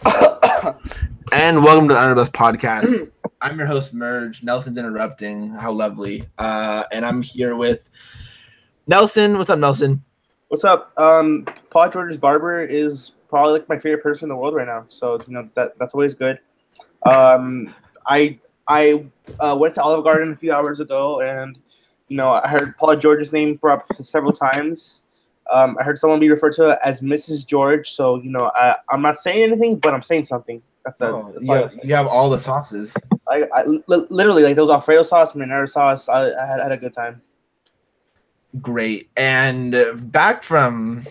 And welcome to the Under Bus Podcast. I'm your host, Merge. Nelson's interrupting. How lovely. And I'm here with Nelson. What's up, Nelson? What's up? Paul George's barber is probably like my favorite person in the world right now. So that's always good. I went to Olive Garden a few hours ago, and I heard Paul George's name brought up several times. I heard someone be referred to as Mrs. George. So I'm not saying anything, but I'm saying something. You have all the sauces. Literally, like, there was Alfredo sauce, marinara sauce. I had a good time. Great. And back from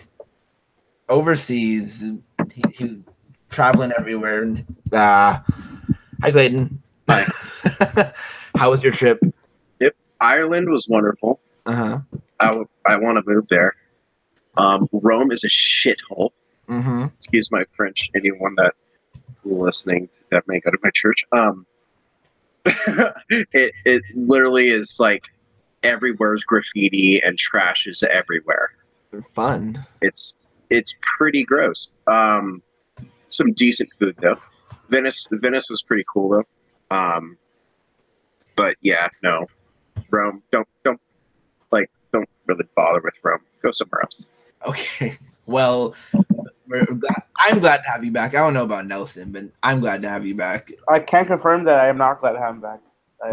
overseas, he traveling everywhere. Hi, Clayton. Hi. How was your trip? Yep. Ireland was wonderful. Uh-huh. I want to move there. Rome is a shithole. Mm-hmm. Excuse my French. Anyone that listening that may go to my church. It literally is like everywhere's graffiti and trash is everywhere. Fun. It's pretty gross. Some decent food though. Venice was pretty cool though. But yeah, no. Rome, don't really bother with Rome. Go somewhere else. Okay. Well, I'm glad to have you back. I don't know about Nelson, but I'm glad to have you back. I can confirm that I am not glad to have him back.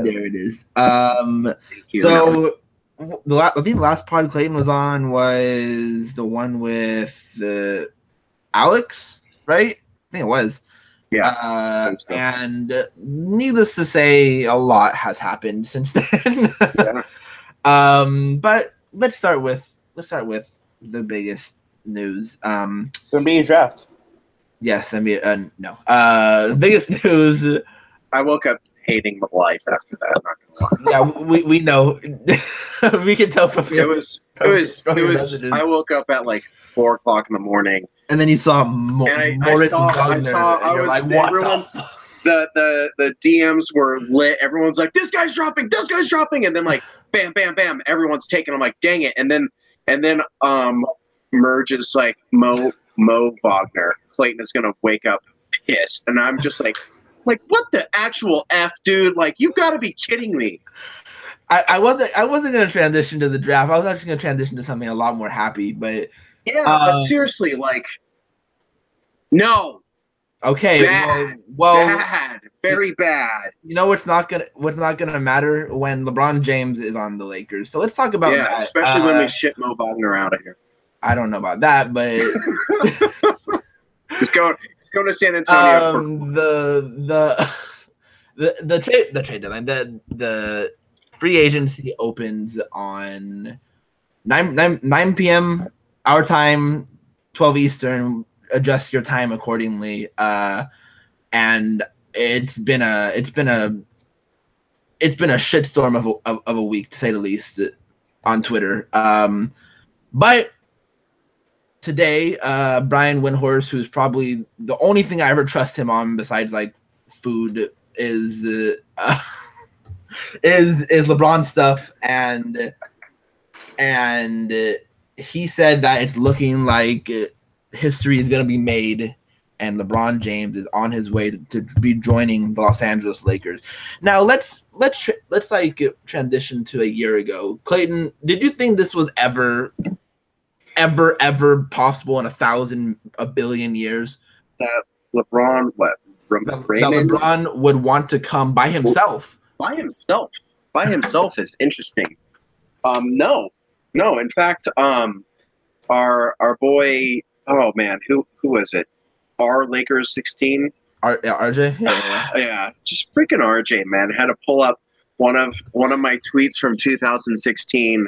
There it is. So I think the last pod Clayton was on was the one with Alex, right? I think it was. Yeah. So. And needless to say, a lot has happened since then. Yeah. But let's start with the biggest news. NBA draft. Yes, NBA. No. Biggest news. I woke up hating life after that. I'm not gonna lie. Yeah, we know. We can tell from your. It was. I woke up at like 4 o'clock in the morning, and then you saw Moritz and Wagner, and you're like, what? The DMs were lit. Everyone's like, this guy's dropping, and then like, bam, bam, bam, everyone's taking. I'm like, dang it, and then Merge is like Mo Wagner. Clayton is gonna wake up pissed, and I'm just like what the actual F, dude? Like, you got to be kidding me. I wasn't gonna transition to the draft. I was actually gonna transition to something a lot more happy, but yeah, but seriously, like, no. Okay, bad, bad, very bad. You know what's not gonna matter when LeBron James is on the Lakers. So let's talk about that. Especially when we ship Mo Wagner out of here. I don't know about that, but He's going to San Antonio. The trade deadline. The free agency opens on 9 p.m. our time, 12 Eastern. Adjust your time accordingly. And it's been a shitstorm of a week, to say the least, on Twitter. But today, Brian Windhorst, who's probably the only thing I ever trust him on besides like food, is LeBron stuff, and he said that it's looking like history is going to be made, and LeBron James is on his way to be joining the Los Angeles Lakers. Now let's like transition to a year ago. Clayton, did you think this was ever possible in a billion years that LeBron LeBron would want to come by himself? By himself is interesting. No. In fact, our boy. Oh man, who was it? Our Lakers 16. RJ. Yeah, just freaking RJ, man. Had to pull up one of my tweets from 2016.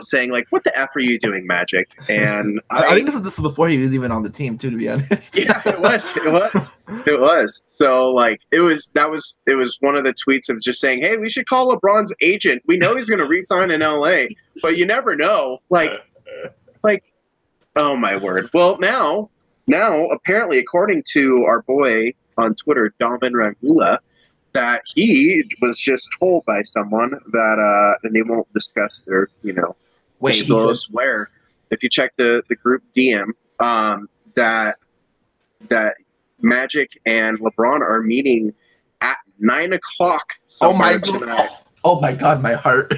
Saying like, "What the F are you doing, Magic?" And I think this was before he was even on the team, too. To be honest, yeah, it was. So like, it was one of the tweets of just saying, "Hey, we should call LeBron's agent. We know he's going to re-sign in LA, but you never know." Like, oh my word. Well, now apparently, according to our boy on Twitter, Domin Ragula, that he was just told by someone that and they won't discuss their disclose where. If you check the group DM, that Magic and LeBron are meeting at 9 o'clock. Oh my tonight. Oh my God, my heart.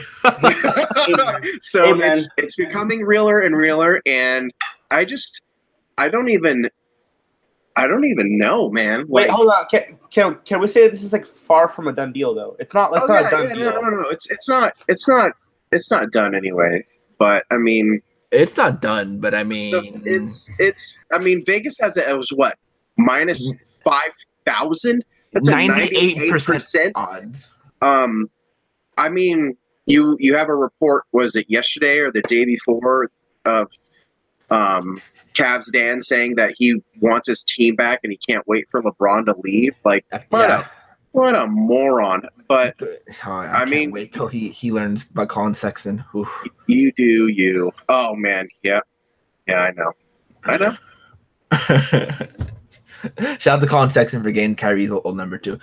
So Amen. it's becoming realer and realer, and I don't even know, man. Wait, Like, hold on. Can we say this is like far from a done deal though? It's not. It's not a done deal. No. It's not done anyway. But I mean, it's not done. But I mean, it's. I mean, Vegas has it was what minus 5,000. That's 98% odds. I mean, you have a report. Was it yesterday or the day before of Cavs Dan saying that he wants his team back and he can't wait for LeBron to leave? Like, what a moron! But I can't wait till he learns about Colin Sexton. Oof. You do you? Oh man, yeah, I know. Shout out to Colin Sexton for getting Kyrie's old number 2.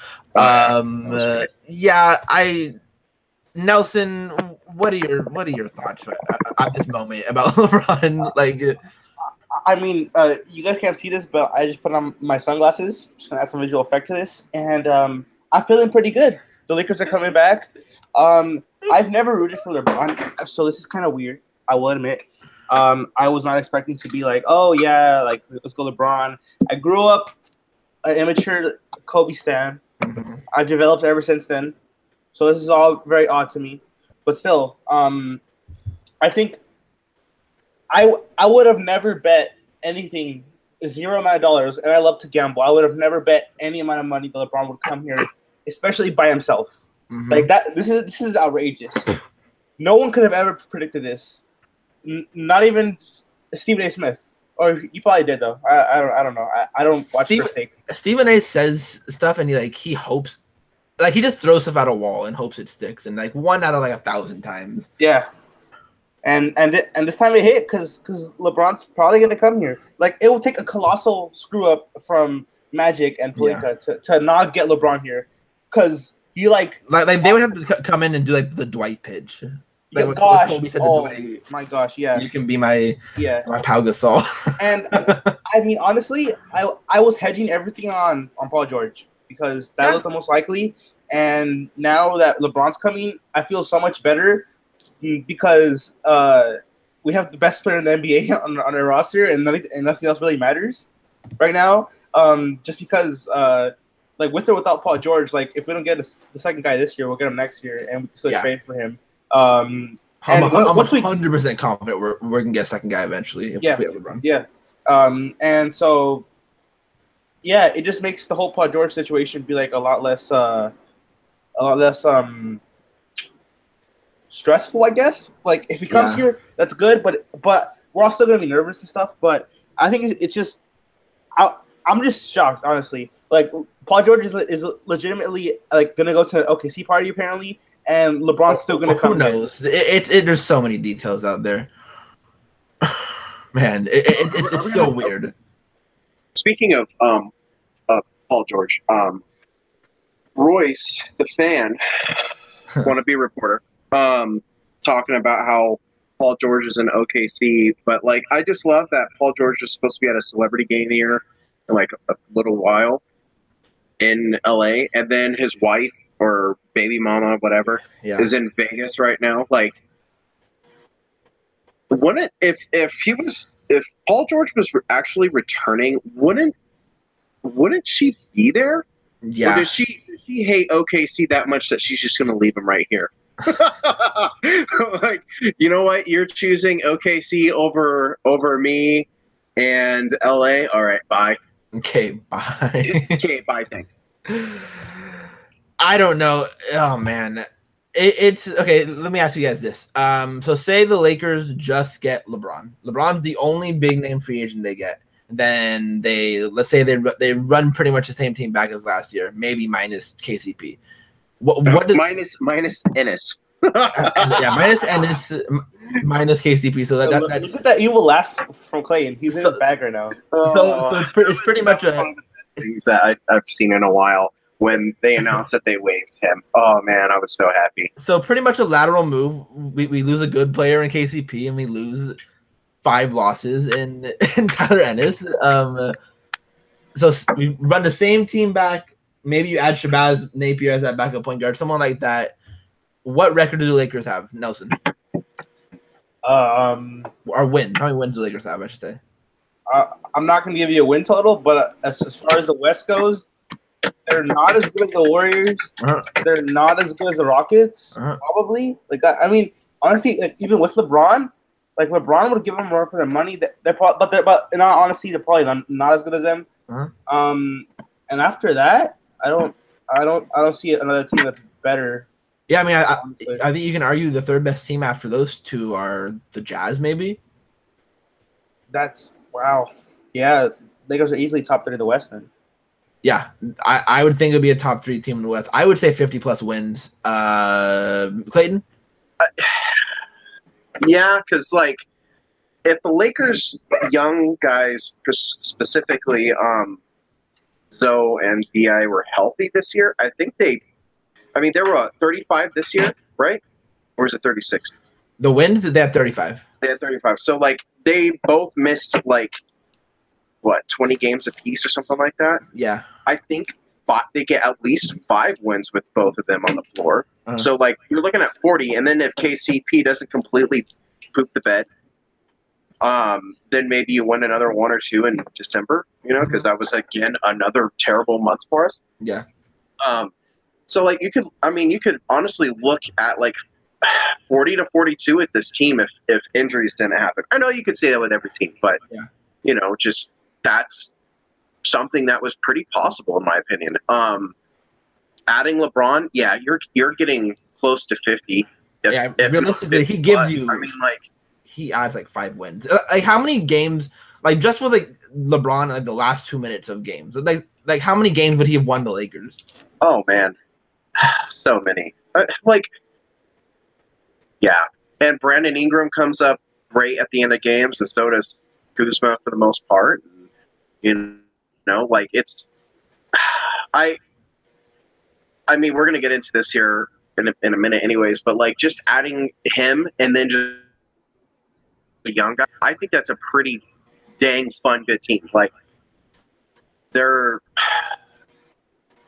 Nelson, what are your thoughts at this moment about LeBron? Like, I mean, you guys can't see this, but I just put on my sunglasses. Just gonna add some visual effect to this, and I'm feeling pretty good. The Lakers are coming back. I've never rooted for LeBron, so this is kind of weird. I will admit. I was not expecting to be like, oh yeah, like let's go LeBron. I grew up an immature Kobe stan. mm-hmm. I've developed ever since then. So this is all very odd to me. But still, I think I would have never bet anything, $0 amount of dollars, and I love to gamble. I would have never bet any amount of money that LeBron would come here, especially by himself. Mm-hmm. Like that. This is outrageous. No one could have ever predicted this. Not even Stephen A. Smith. Or you probably did though. I don't know. I don't watch First Take. Stephen A. says stuff and he hopes, like he just throws stuff at a wall and hopes it sticks, and like 1 out of like 1,000 times. Yeah. And this time it hit because LeBron's probably gonna come here. Like it will take a colossal screw up from Magic and Pelinka to not get LeBron here, because he like they would have to come in and do like the Dwight pitch. Like gosh! Kobe said Oh to Dwight, my gosh! Yeah, you can be my Pau Gasol. And I mean, honestly, I was hedging everything on Paul George because that looked the most likely. And now that LeBron's coming, I feel so much better because we have the best player in the NBA on our roster, and nothing else really matters right now. Just because, like with or without Paul George, like if we don't get the second guy this year, we'll get him next year, and we can still trade for him. I'm 100% confident we're gonna get a second guy eventually if we have LeBron. Yeah. And so, it just makes the whole Paul George situation be like a lot less stressful, I guess. Like if he comes here, that's good, but we're all still gonna be nervous and stuff. But I think it's just, I'm just shocked, honestly. Like Paul George is legitimately like gonna go to an OKC party apparently. And LeBron's still going to come. Who knows? There's so many details out there. Man, it's so weird. Speaking of Paul George, Royce, the fan, wannabe reporter, talking about how Paul George is in OKC, but like I just love that Paul George is supposed to be at a celebrity game here in like a little while in LA, and then his wife or baby mama, whatever, is in Vegas right now. Like, wouldn't if Paul George was actually returning, wouldn't she be there? Yeah. Or does she hate OKC that much that she's just gonna leave him right here? Like, you know what? You're choosing OKC over me and LA. All right, bye. Okay, bye. Okay, bye. Thanks. I don't know. Oh man, it's okay. Let me ask you guys this. So say the Lakers just get LeBron. LeBron's the only big name free agent they get. Then let's say they run pretty much the same team back as last year, maybe minus KCP. What does minus Ennis? Minus Ennis, minus KCP. So that's that you will laugh from Clayton. He's in his bag right now. So it's pretty much things that I've seen in a while. When they announced that they waived him, oh man, I was so happy. So pretty much a lateral move. We lose a good player in KCP, and we lose 5 losses in Tyler Ennis. So we run the same team back. Maybe you add Shabazz Napier as that backup point guard, someone like that. What record do the Lakers have, Nelson? Or win? How many wins do the Lakers have? I should say. I'm not going to give you a win total, but as far as the West goes, they're not as good as the Warriors. Uh-huh. They're not as good as the Rockets, probably. Like, I mean, honestly, like, even with LeBron, like LeBron would give them more for their money. But in all honesty, they're probably not as good as them. And after that, I don't see another team that's better. Yeah, I mean, I think you can argue the third best team after those two are the Jazz, maybe. That's wow. Yeah, Lakers are easily top 3 in the West then. Yeah, I would think it would be a top 3 team in the West. I would say 50-plus wins. Clayton? Yeah, because, like, if the Lakers' young guys, specifically Zoe and B.I. were healthy this year, I think they were 35 this year, right? Or is it 36? The wins, they had 35. They had 35. So, like, they both missed, like, 20 games apiece or something like that? Yeah. I think they get at least 5 wins with both of them on the floor. So, like, you're looking at 40, and then if KCP doesn't completely poop the bed, then maybe you win another 1 or 2 in December, because that was, again, another terrible month for us. Yeah. So, like, you could honestly look at, like, 40 to 42 with this team if injuries didn't happen. I know you could say that with every team, but, just that's something that was pretty possible in my opinion. Adding LeBron, yeah, you're getting close to 50. If realistically, he gives you. I mean, like, he adds like 5 wins. Like, how many games? Like, just with like LeBron, like the last 2 minutes of games. Like how many games would he have won the Lakers? Oh man, so many. Yeah, and Brandon Ingram comes up great at the end of games, and so does Kuzma for the most part. Like, it's. I mean, we're gonna get into this here in a minute, anyways. But like, just adding him and then just a young guy, I think that's a pretty dang fun, good team. Like, they're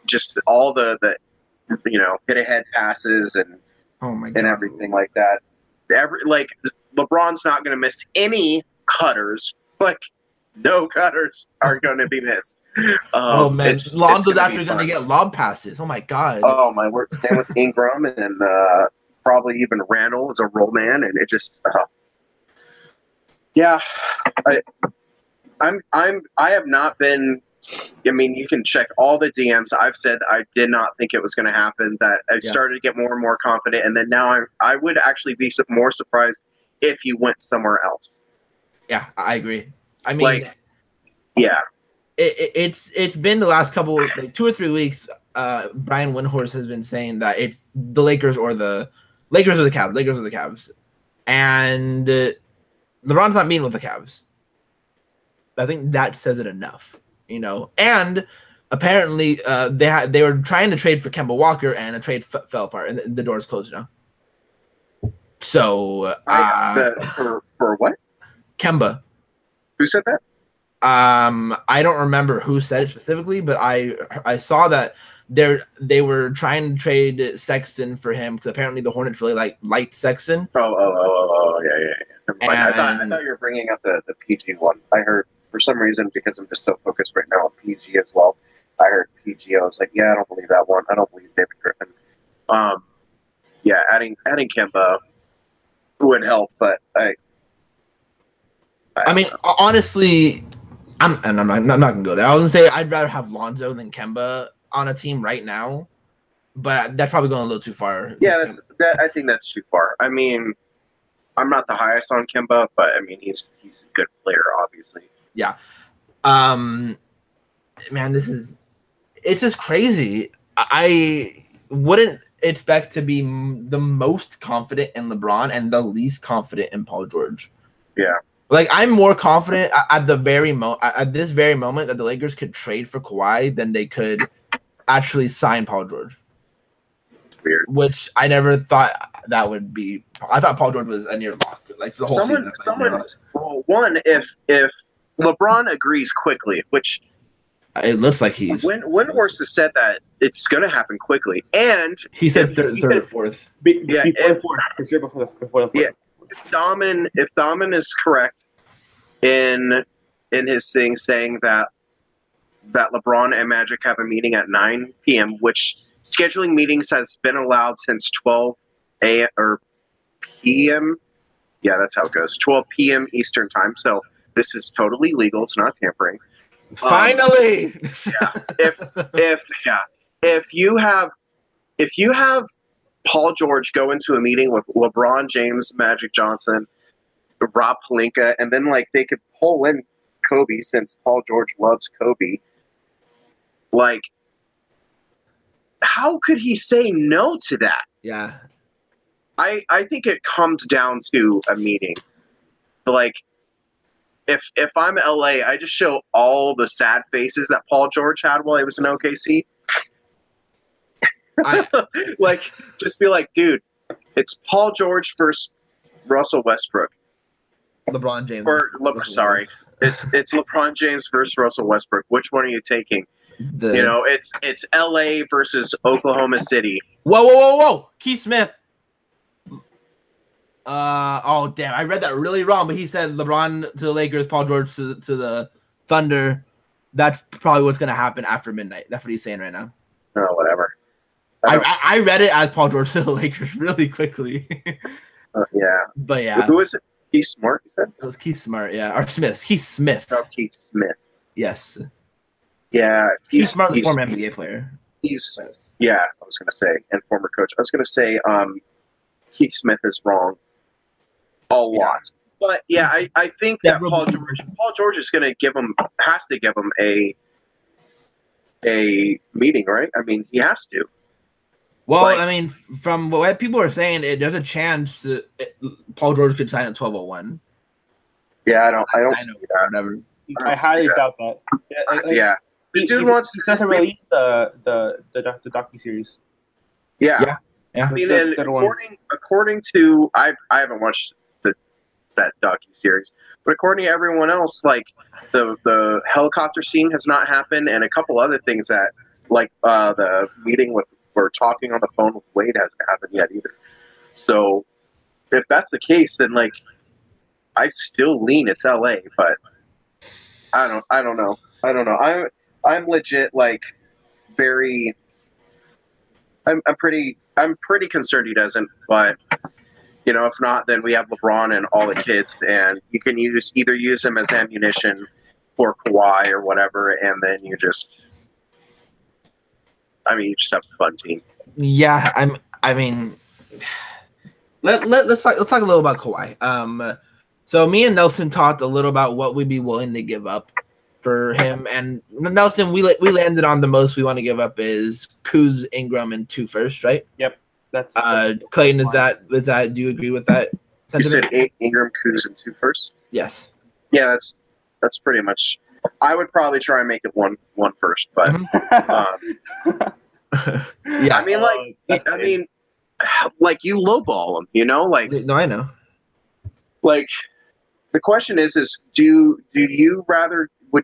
just all the hit ahead passes and and everything like that. LeBron's not going to miss any cutters. Like, no cutters are going to be missed. Oh man, Lonzo's actually going to get lob passes. Oh my god. Oh my word! Staying with Ingram and probably even Randall as a roll man, and it just. Yeah, I have not been. I mean, you can check all the DMs. I've said I did not think it was going to happen. That I started to get more and more confident, and then now I would actually be more surprised if you went somewhere else. Yeah, I agree. I mean, yeah, it's been the last couple, like 2 or 3 weeks. Brian Windhorst has been saying that it's the Lakers or the Cavs, and LeBron's not meeting with the Cavs. I think that says it enough. And apparently they were trying to trade for Kemba Walker, and a trade fell apart, and the door's closed now. So for what? Kemba. Who said that? I don't remember who said it specifically, but I saw that they were trying to trade Sexton for him because apparently the Hornets really liked Sexton. Oh yeah. I thought you were bringing up the PG one. I heard. For some reason, because I'm just so focused right now on PG as well, I heard PG. I was like, yeah, I don't believe that one. I don't believe David Griffin. Yeah, adding Kemba would help, but I mean, honestly, I'm not gonna go there. I was gonna say I'd rather have Lonzo than Kemba on a team right now, but that's probably going a little too far. Yeah, I think that's too far. I mean, I'm not the highest on Kemba, but I mean, he's a good player, obviously. Yeah. Man, it's just crazy. I wouldn't expect to be the most confident in LeBron and the least confident in Paul George. Yeah. Like, I'm more confident at this very moment that the Lakers could trade for Kawhi than they could actually sign Paul George. Weird. Which I never thought that would be. I thought Paul George was a near lock. Like, the whole season. Well, one, if LeBron agrees quickly, which It looks like he's. Windhorst has said that it's going to happen quickly, and he said third or fourth. Before the fourth, for sure. Before the fourth. Yeah, if Dahmen is correct in his thing saying that LeBron and Magic have a meeting at 9 p.m., which scheduling meetings has been allowed since 12 a.m. or p.m. Yeah, that's how it goes. 12 p.m. Eastern time. So this is totally legal. It's not tampering. Finally. If you have Paul George go into a meeting with LeBron James, Magic Johnson, Rob Pelinka, and then like they could pull in Kobe since Paul George loves Kobe. Like, how could he say no to that? Yeah. I think it comes down to a meeting. Like, if I'm LA, I just show all the sad faces that Paul George had while he was in OKC. Like, just be like, dude, it's Paul George versus Russell Westbrook. LeBron James. It's LeBron James versus Russell Westbrook. Which one are you taking? It's LA versus Oklahoma City. Whoa. Keith Smith. Oh damn! I read that really wrong, but he said LeBron to the Lakers, Paul George to the Thunder. That's probably what's gonna happen after midnight. That's what he's saying right now. Oh, whatever. I read it as Paul George to the Lakers really quickly. Yeah. But yeah. Who is it? Keith Smart, you said? It was Keith Smart, yeah. Or Smith. Keith Smith. Oh, Keith Smith. Yes. Yeah. Keith Smart, former NBA player. I was gonna say, and former coach. I was gonna say Keith Smith is wrong. A lot. But yeah, I think that Paul George is gonna has to give him a meeting, right? I mean, he has to. Well, I mean, from what people are saying, there's a chance that Paul George could sign at 12:01. Yeah, I don't see that. Whatever. I highly doubt that. Yeah. He doesn't release the docuseries. Yeah. I mean, and according to I haven't watched that docuseries, but according to everyone else, like the helicopter scene has not happened, and a couple other things that like the meeting with or talking on the phone with Wade hasn't happened yet either. So if that's the case, then like I still lean it's LA, but I don't know. I'm legit like very. I'm pretty concerned he doesn't, but if not, then we have LeBron and all the kids, and you can either use him as ammunition for Kawhi or whatever, and then you just have a fun team. Yeah, I mean, let's talk a little about Kawhi. So me and Nelson talked a little about what we'd be willing to give up for him, and Nelson, we landed on the most we want to give up is Kuz, Ingram, and 2 firsts, right? Yep, that's Clayton. Is that? Do you agree with that sentiment? You said Ingram, Kuz, and 2 firsts? Yes. Yeah, that's pretty much. I would probably try and make it one first, but yeah. I mean, like you lowball him, like no, I know. Like the question is would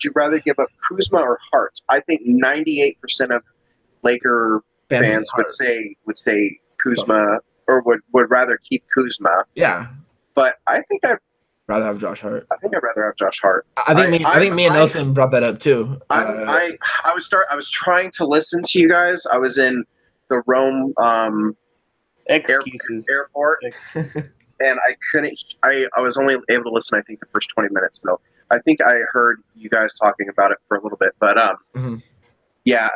you rather give up Kuzma or Hart? I think 98% of Laker fans would say Kuzma or would rather keep Kuzma. Yeah. But I think I'd rather have Josh Hart. I think I'd rather have Josh Hart. I think me and Nelson brought that up too. I was trying to listen to you guys. I was in the Rome airport. And I couldn't. I was only able to listen. I think the first 20 minutes. So I think I heard you guys talking about it for a little bit. But yeah,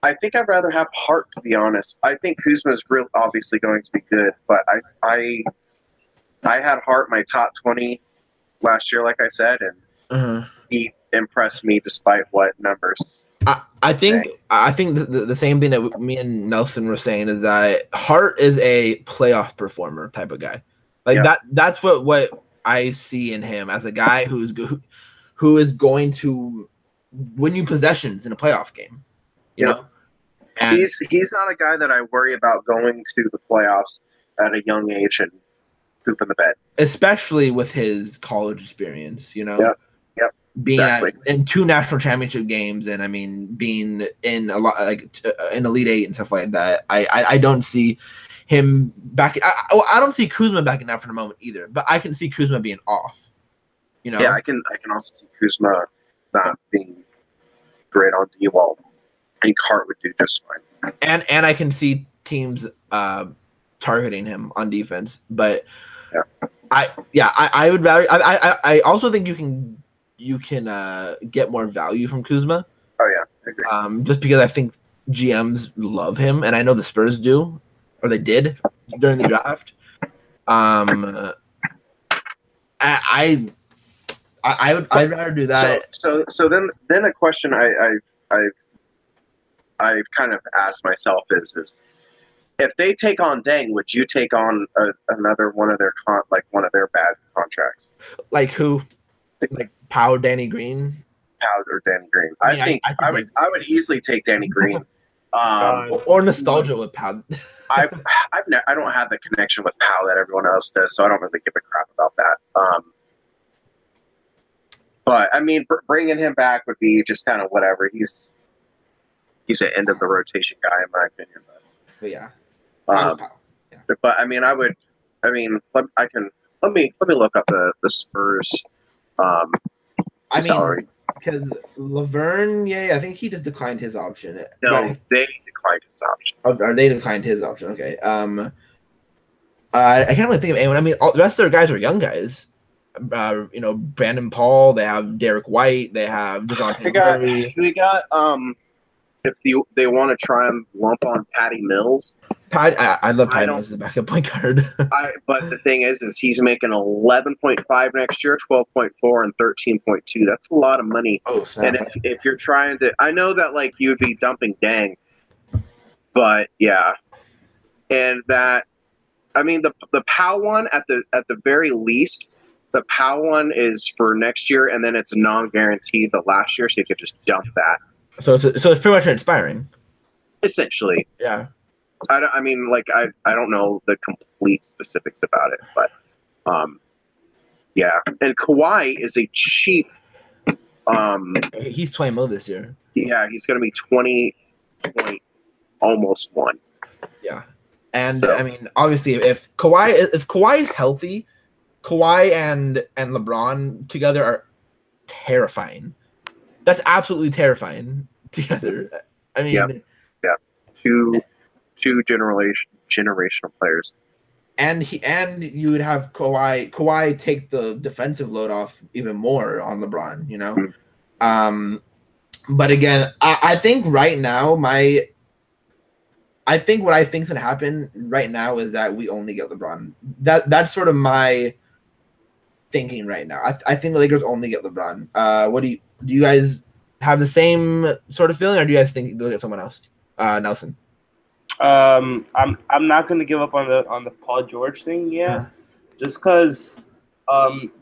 I think I'd rather have Hart, to be honest. I think Kuzma is real obviously going to be good, but I had Hart my top 20 last year, like I said, and he impressed me despite what numbers. I think the same thing that me and Nelson were saying is that Hart is a playoff performer type of guy. Like that's what I see in him as a guy who is going to win you possessions in a playoff game. You know, and he's not a guy that I worry about going to the playoffs at a young age and poop in the bed, especially with his college experience. Yep. being Exactly. in 2 national championship games, and I mean being in a lot like in Elite Eight and stuff like that. I don't see him back. I don't see Kuzma backing out for the moment either, but I can see Kuzma being off. You know? Yeah, I can also see Kuzma not being great on D wall. I think Hart would do just fine. And I can see teams targeting him on defense, but I would rather. I also think you can get more value from Kuzma. Oh yeah, I agree. Just because I think GMs love him, and I know the Spurs do, or they did during the draft. I'd rather do that. So then a question I've kind of asked myself is if they take on Deng, would you take on another one of their one of their bad contracts? Like who? Like Power Danny Green? Power or Danny Green? I think I would easily take Danny Green. Or nostalgia with Pow. I don't have the connection with Pow that everyone else does, so I don't really give a crap about that. But I mean, bringing him back would be just kind of whatever. He's an end of the rotation guy in my opinion. But yeah. Yeah. But I mean, let me look up the Spurs. Salary. Because Laverne, I think he just declined his option. No, right. They declined his option. Or they declined his option. Okay. I can't really think of anyone. I mean, all the rest of their guys are young guys. Brandon Paul. They have Derek White. They have DeJounte Murray. We got if they want to try and lump on Patty Mills. I love Patty Mills as a backup point guard. But the thing is he's making 11.5 next year, 12.4, and 13.2. That's a lot of money. Oh, snap. And if you're trying to, I know that like you would be dumping Deng, but yeah, and that I mean the POW one at the very least. The POW one is for next year, and then it's non-guaranteed the last year, so you could just dump that. So it's pretty much expiring. Essentially, yeah. I don't know the complete specifics about it, but yeah. And Kawhi is a cheap. He's 20 mil this year. Yeah, he's going to be 20 point almost 1. Yeah, and so, I mean, obviously, if Kawhi is healthy. Kawhi and LeBron together are terrifying. That's absolutely terrifying together. I mean, yeah. Two generational players. And you would have Kawhi take the defensive load off even more on LeBron, you know? Mm-hmm. But again, I think right now what I think is gonna happen right now is that we only get LeBron. That's sort of my thinking right now. I think the Lakers only get LeBron. What do you guys have the same sort of feeling, or do you guys think they'll get someone else? Nelson. I'm not gonna give up on the Paul George thing, just because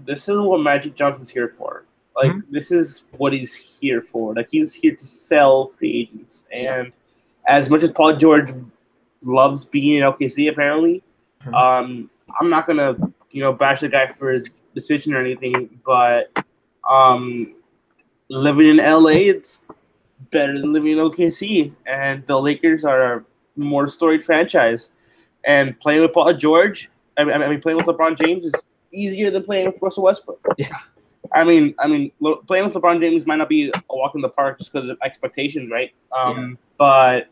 this is what Magic Johnson's here for. Like this is what he's here for. Like he's here to sell free agents, and as much as Paul George loves being in LKC, apparently, I'm not gonna bash the guy for his decision or anything, but living in LA, it's better than living in OKC, and the Lakers are a more storied franchise. And playing with Paul George, playing with LeBron James is easier than playing with Russell Westbrook. Yeah, I mean, playing with LeBron James might not be a walk in the park just because of expectations, right? But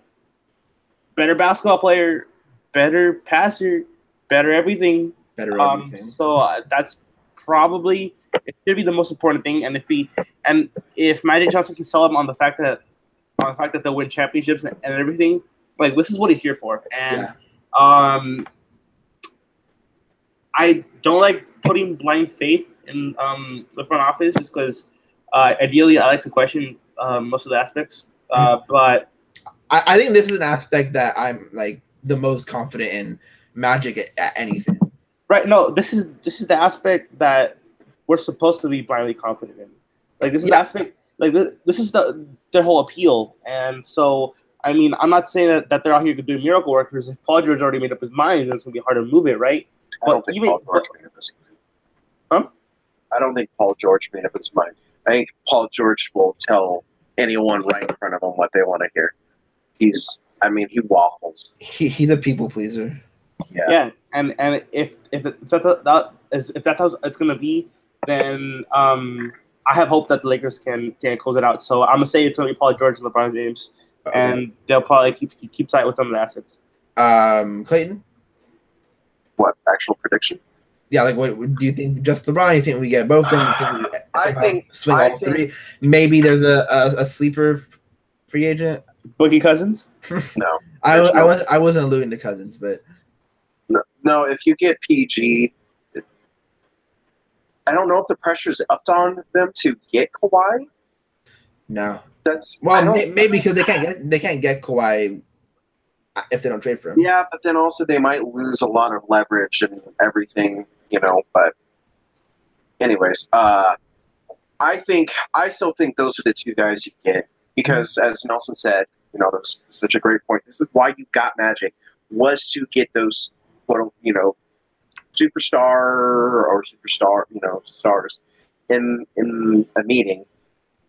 better basketball player, better passer, better everything. Better everything. So that's probably it should be the most important thing. And if Magic Johnson can sell him on the fact that they'll win championships and everything, like this is what he's here for. And I don't like putting blind faith in the front office just because ideally I like to question most of the aspects. But I think this is an aspect that I'm like the most confident in Magic at anything. Right. No, this is the aspect that we're supposed to be blindly confident in. Like this is the aspect. Like this is their whole appeal. And so, I mean, I'm not saying that they're out here doing miracle work because if Paul George already made up his mind, then it's gonna be hard to move it, right? I don't think Paul George made up his mind. Huh? I don't think Paul George made up his mind. I think Paul George will tell anyone right in front of him what they want to hear. He waffles. He's a people pleaser. Yeah, and if that's how it's gonna be, then I have hope that the Lakers can close it out. So I'm gonna say it's gonna be Paul George and LeBron James, and they'll probably keep tight with some of the assets. Clayton, what actual prediction? Yeah, like what do you think? Just LeBron? You think we get both? I think swing all three. Maybe there's a sleeper free agent. Boogie Cousins? No, I wasn't alluding to Cousins, but no. If you get PG, I don't know if the pressure's upped on them to get Kawhi. No, that's maybe because they can't get Kawhi if they don't trade for him. Yeah, but then also they might lose a lot of leverage and everything, But anyways, I still think those are the two guys you get because, as Nelson said, that was such a great point. This is why you got Magic, was to get those, stars in a meeting.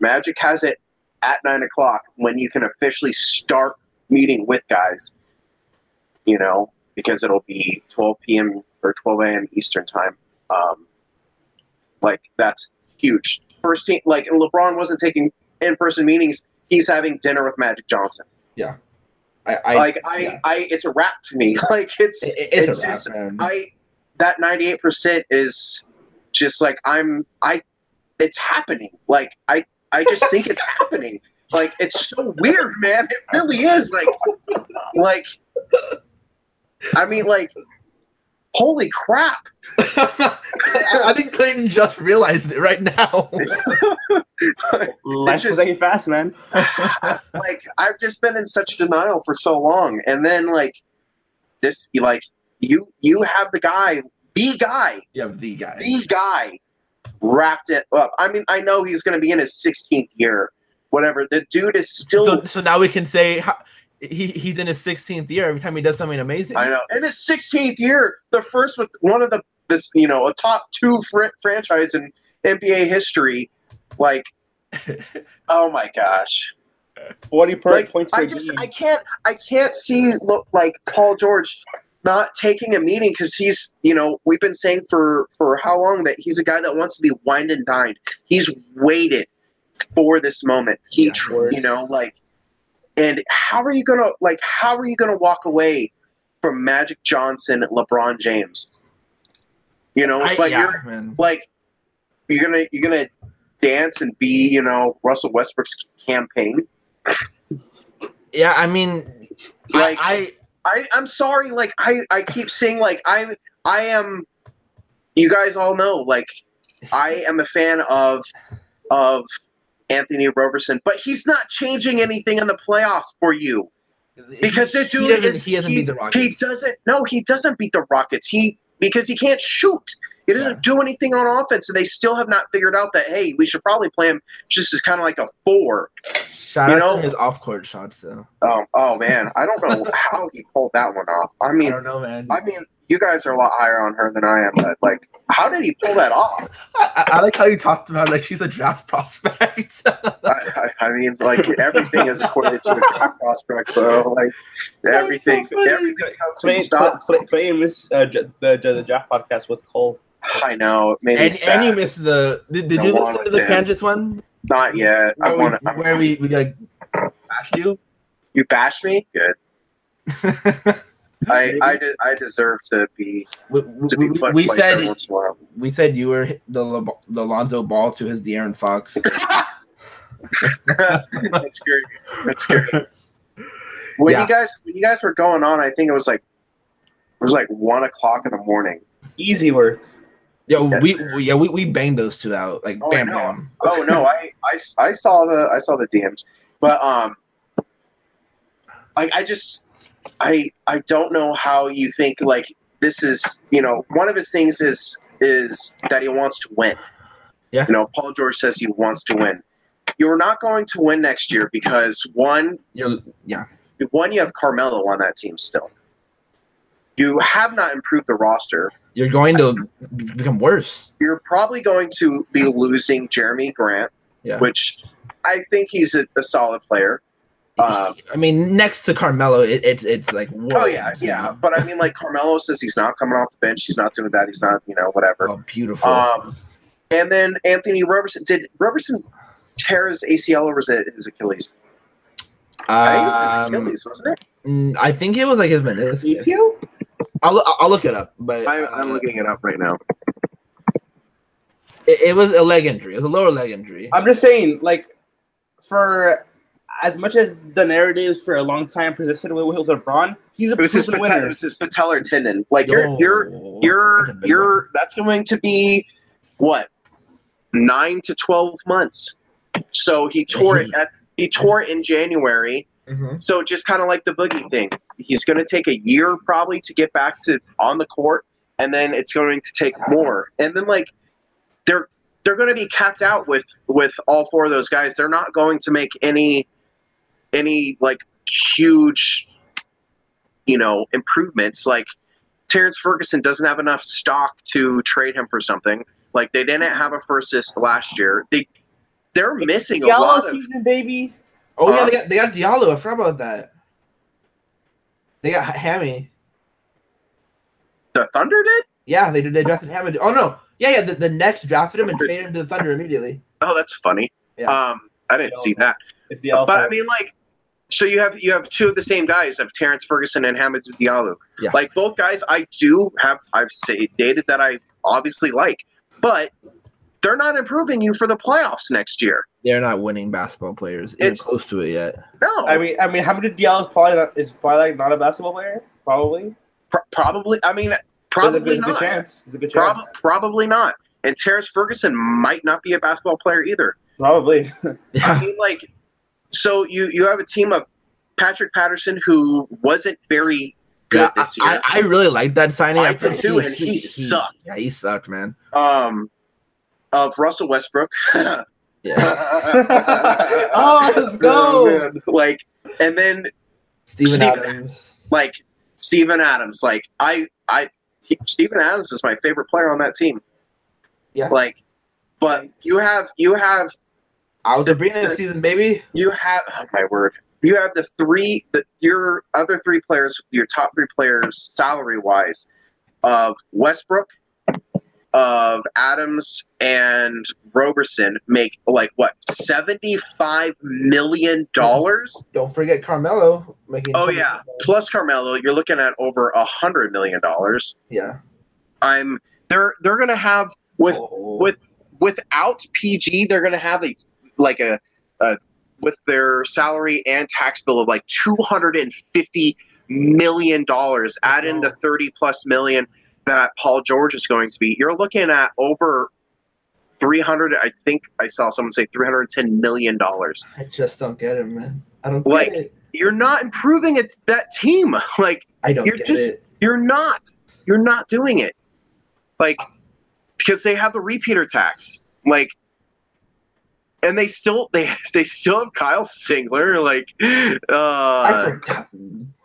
Magic has it at 9:00 when you can officially start meeting with guys, because it'll be 12 p.m. or 12 a.m. Eastern time. That's huge. First team, LeBron wasn't taking in-person meetings. He's having dinner with Magic Johnson. Yeah. It's a wrap to me. It's a wrap, just, man. That 98% is just it's happening. I just think it's happening. It's so weird, man. It really is. Holy crap. I think Clayton just realized it right now. Life's just fast, man. I've just been in such denial for so long. And then, this, you have the guy. Yeah, the guy wrapped it up. I know he's going to be in his 16th year. Whatever. The dude is still. So now we can say he's in his 16th year every time he does something amazing. I know. In his 16th year, the first with one of a top 2 franchise in NBA history. Oh my gosh. 40 points per game. I can't see Paul George not taking a meeting because he's, we've been saying for how long that he's a guy that wants to be wined and dined. He's waited for this moment. And how are you gonna walk away from Magic Johnson, LeBron James? You're gonna dance and be, Russell Westbrook's campaign. Yeah, I'm sorry, I keep saying I am. You guys all know, I am a fan of Anthony Roberson, but he's not changing anything in the playoffs for you because the dude he doesn't beat the Rockets. He doesn't beat the Rockets. Because he can't shoot. He doesn't do anything on offense, and they still have not figured out that, hey, we should probably play him just as kind of like a 4. Shout out to his off-court shots, though. Oh man, I don't know how he pulled that one off. I don't know, man. You guys are a lot higher on her than I am, but how did he pull that off? I like how you talked about she's a draft prospect. Everything is according to a draft prospect, bro. Everything comes in stops. Clayton missed the draft podcast with Cole. I know. And you missed the. Did you listen to the Kansas one? Not yet. Where we bashed you. You bashed me? Good. I deserve to be. We said you were the Lonzo Ball to his De'Aaron Fox. That's scary. That's scary. When you guys were going on, I think it was 1 o'clock in the morning. Easy work. We banged those two out bam bam. Oh no, I saw the DMs, but I don't know how you think this is one of his things is that he wants to win. Yeah. Paul George says he wants to win. You're not going to win next year because you have Carmelo on that team still. You have not improved the roster. You're going to become worse. You're probably going to be losing Jeremy Grant. Yeah. which I think he's a solid player. I mean, next to Carmelo, it's like whoa. Oh yeah. But I mean, like Carmelo says, he's not coming off the bench. He's not doing that. He's not, whatever. Oh, beautiful. And then Anthony Roberson. Did Roberson tear his ACL or was it his Achilles? I think it was his Achilles, wasn't it? I think it was like his meniscus. ACL? I'll look it up, but I'm looking it up right now. It was a leg injury. It was a lower leg injury. I'm just saying, like, for as much as the narratives for a long time persisted with LeBron, he's a proven winner. It was his patellar tendon. Like Yo, you're that's going to be what 9 to 12 months. So he tore it. He tore it in January. Mm-hmm. So just kind of like the Boogie thing, he's going to take a year probably to get back to on the court, and then it's going to take more. And then like they're going to be capped out with all four of those guys. They're not going to make any like huge, improvements. Like Terrence Ferguson doesn't have enough stock to trade him for something. Like they didn't have a first assist last year. They're missing a lot of season, baby. Oh yeah, they got Diallo. I forgot about that. They got Hammy. The Thunder did? Yeah, they did. They drafted Hammy. Oh no, yeah. The Nets drafted him and traded him to the Thunder immediately. Oh, that's funny. Yeah. I didn't see that. It's the alpha. But I mean, like, so you have two of the same guys, of Terrence Ferguson and Hamidou Diallo. Yeah. Like both guys, I've dated that I obviously like, but they're not improving you for the playoffs next year. They're not winning basketball players. It's close to it yet. No, I mean, Hamidou Diallo is probably like not a basketball player. Probably. Probably. I mean, probably not. There's a good chance. There's a good chance. Probably not. And Terrence Ferguson might not be a basketball player either. Probably. I mean, like, so you have a team of Patrick Patterson, who wasn't very good this year. I really like that signing. I did too, and he sucked. Yeah, he sucked, man. Of Russell Westbrook. Yeah. Oh, let's go. Like, and then Steven Adams. Like Steven Adams. Like Steven Adams is my favorite player on that team. Yeah. Like, but you have Out the beginning of the season, baby. You have, oh my word. You have your other three players, your top three players, salary wise, of Westbrook, of Adams, and Roberson make like what, $75 million? Don't forget Carmelo making. Oh yeah, plus Carmelo, you're looking at over $100 million. Yeah. They're gonna have without PG, they're gonna have a with their salary and tax bill of like $250 million, add in the 30+ million that Paul George is going to be. You're looking at over 300. I think I saw someone say $310 million. I just don't get it, man. I don't like get it. You're not improving that team. Like I don't get it. You're not doing it. Like, because they have the repeater tax. Like, and they still have Kyle Singler. Like, I forgot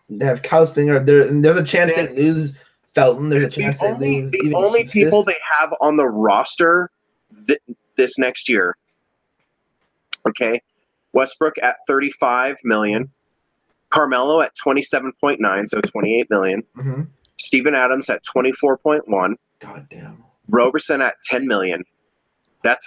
they have Kyle Singler. There's a chance they lose Felton. There's a chance they lose. The only people they have on the roster this next year. Okay, Westbrook at $35 million, Carmelo at $27.9, so $28 million. Mm-hmm. Steven Adams at $24.1. God damn. Roberson at $10 million. That's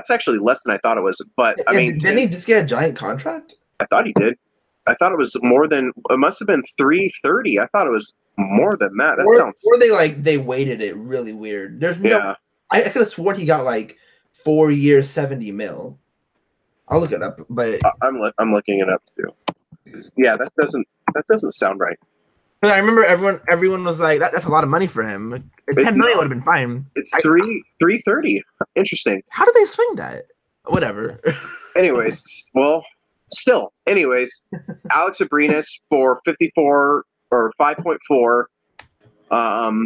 actually less than I thought it was. But I mean, didn't he just get a giant contract? I thought he did. I thought it was more than. It must have been $330. I thought it was more than that. Or they weighted it really weird. There's no. Yeah. I could have sworn he got like 4 years, $70 million. I'll look it up, but I'm looking it up too. Yeah, that doesn't sound right. But I remember everyone was like, that's a lot of money for him. $10 million would have been fine. It's $330. Interesting. How did they swing that? Whatever. Anyways, Alex Abrinas for 54 or 5.4.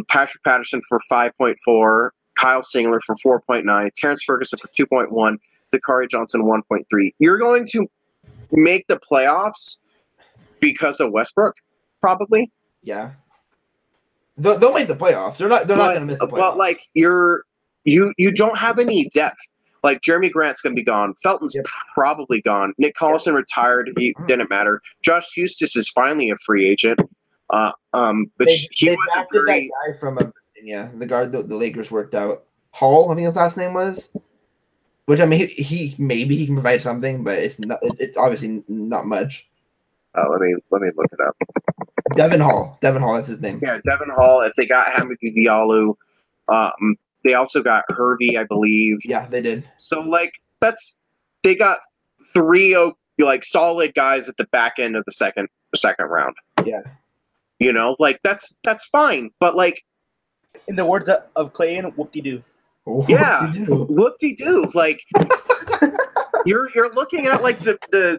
Patrick Patterson for 5.4. Kyle Singler for 4.9. Terrence Ferguson for 2.1. Dakari Johnson 1.3. You're going to make the playoffs because of Westbrook, probably. Yeah. They'll make the playoffs. They're not going to miss the playoffs. But like you're you don't have any depth. Like Jeremy Grant's going to be gone. Felton's probably gone. Nick Collison retired. He didn't matter. Josh Eustace is finally a free agent. But They was drafted that guy from Virginia, the guard the Lakers worked out. Hall, I think his last name was. Which I mean, he maybe he can provide something, but it's not. It's obviously not much. Let me look it up. Devin Hall, that's his name. Yeah, Devin Hall. If they got Hamidou Diallo, they also got Hervey, I believe. Yeah, they did. So like they got 3 like solid guys at the back end of the second round. Yeah, you know, like that's fine, but like in the words of Clayton, whoop-de-doo. Yeah, whoop-de-doo. Like you're looking at like the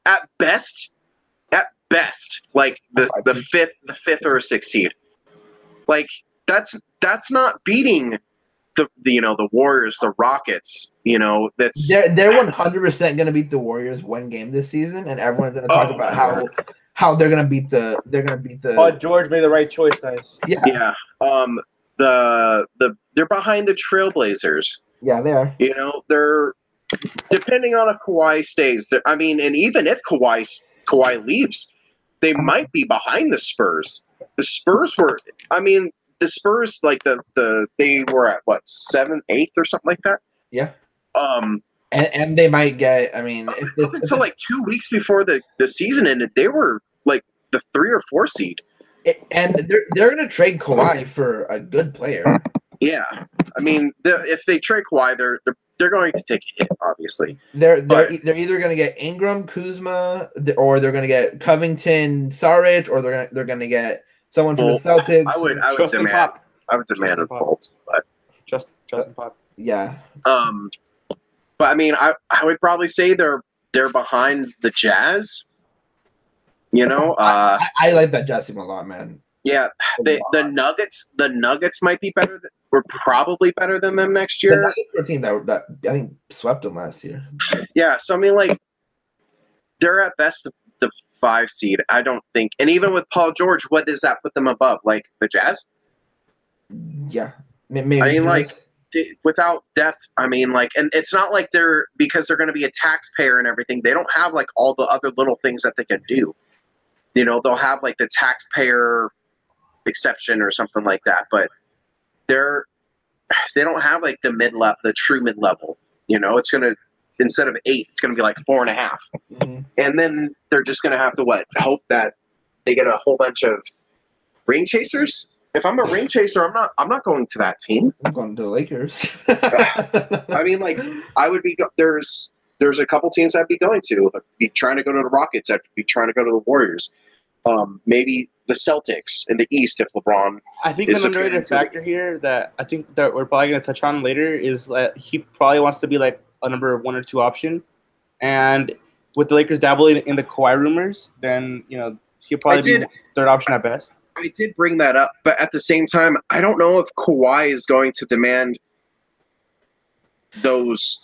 at best like the fifth or sixth seed. Like that's not beating the Warriors, the Rockets. You know, that's they're 100% going to beat the Warriors one game this season, and everyone's going to talk about how they're going to beat the. Oh, George made the right choice, guys. Yeah. They're behind the Trailblazers. Yeah, they are. You know, they're depending on if Kawhi stays. I mean, and even if Kawhi leaves, they might be behind the Spurs. The Spurs were. I mean, the Spurs like they were at what 7th, 8th or something like that. Yeah. And they might get. I mean, until like 2 weeks before the season ended, they were like the 3 or 4 seed. And they're going to trade Kawhi for a good player. Yeah, I mean, if they trade Kawhi, they're going to take a hit. Obviously, they're either going to get Ingram, Kuzma, or they're going to get Covington, Saric, or they're going to get someone from the Celtics. I would demand a Fultz, but Justin Pop. Yeah. But I mean, I would probably say they're behind the Jazz. You know, I like that Jazz team a lot, man. Yeah, the Nuggets might be better. We're probably better than them next year. The Nuggets were a team that I think swept them last year. Yeah, so I mean, like they're at best the 5 seed. I don't think, and even with Paul George, what does that put them above? Like the Jazz? Yeah, maybe. I mean, like without depth. I mean, like, and it's not like because they're going to be a taxpayer and everything. They don't have like all the other little things that they can do. You know, they'll have like the taxpayer exception or something like that, but they don't have like the true mid level. You know, it's gonna instead of 8, it's gonna be like 4.5, and then they're just gonna have to hope that they get a whole bunch of ring chasers. If I'm a ring chaser, I'm not going to that team. I'm going to the Lakers. I mean, like I would be. There's a couple teams I'd be going to. I'd be trying to go to the Rockets. I'd be trying to go to the Warriors. Maybe the Celtics in the East if LeBron. I think an underrated factor here that I think that we're probably going to touch on later is that he probably wants to be like a number 1 or 2 option. And with the Lakers dabbling in the Kawhi rumors, then, you know, he'll probably be 3rd option at best. I did bring that up, but at the same time, I don't know if Kawhi is going to demand those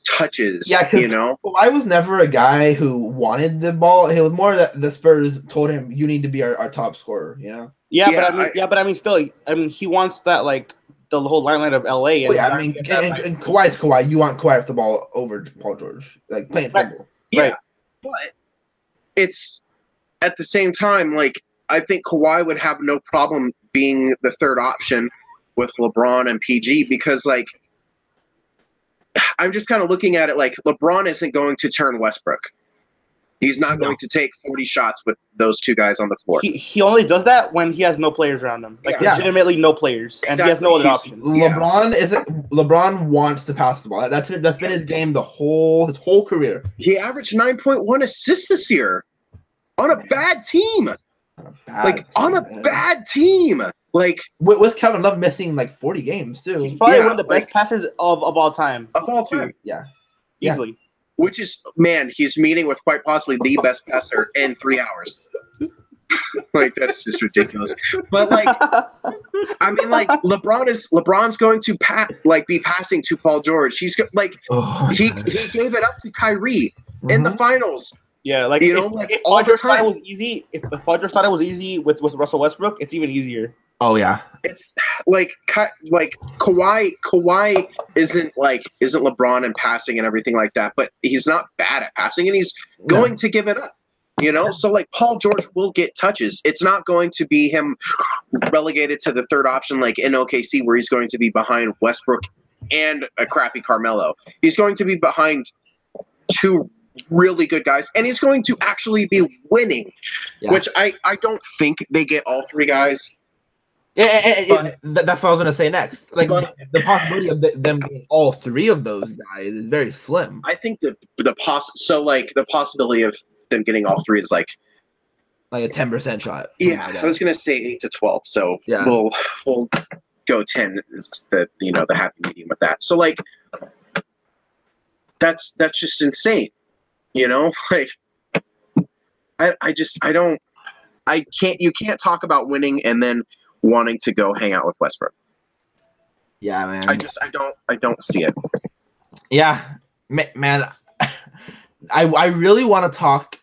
touches. Yeah, you know, I was never a guy who wanted the ball. It was more that the Spurs told him, "You need to be our top scorer." You know. But I mean, still, I mean, he wants that like the whole limelight of LA. And I mean, and Kawhi's Kawhi. You want Kawhi off the ball over Paul George, like playing football. Yeah, right. But it's at the same time, like I think Kawhi would have no problem being the 3rd option with LeBron and PG because like. I'm just kind of looking at it like LeBron isn't going to turn Westbrook. He's not going to take 40 shots with those 2 guys on the floor. He only does that when he has no players around him. Like legitimately no players. And he has no other options. LeBron wants to pass the ball. That's been his game his whole career. He averaged 9.1 assists this year on a bad team. On a bad team. Like with Kevin Love missing like 40 games too. He's probably one of the best passers of all time. Of all time. Yeah. Easily. Which is, man, he's meeting with quite possibly the best passer in 3 hours. Like that's just ridiculous. But like I mean like LeBron's going to be passing to Paul George. He's like he gave it up to Kyrie in the finals. Yeah, like you know, if Paul George thought it was easy, if Paul George thought it was easy with Russell Westbrook, it's even easier. Oh yeah. It's like Kawhi isn't LeBron in passing and everything like that, but he's not bad at passing, and he's going to give it up. So like Paul George will get touches. It's not going to be him relegated to the third option like in OKC, where he's going to be behind Westbrook and a crappy Carmelo. He's going to be behind two really good guys, and he's going to actually be winning, which I don't think they get all three guys. That's what I was going to say next. Like the possibility of them getting all three of those guys is very slim. I think the possibility of them getting all three is like a 10% shot. Yeah, I was going to say 8 to 12. So we'll go 10 is the happy medium with that. So like that's just insane. Like you can't talk about winning and then wanting to go hang out with Westbrook. Yeah, man. I don't see it. Yeah, man. I really want to talk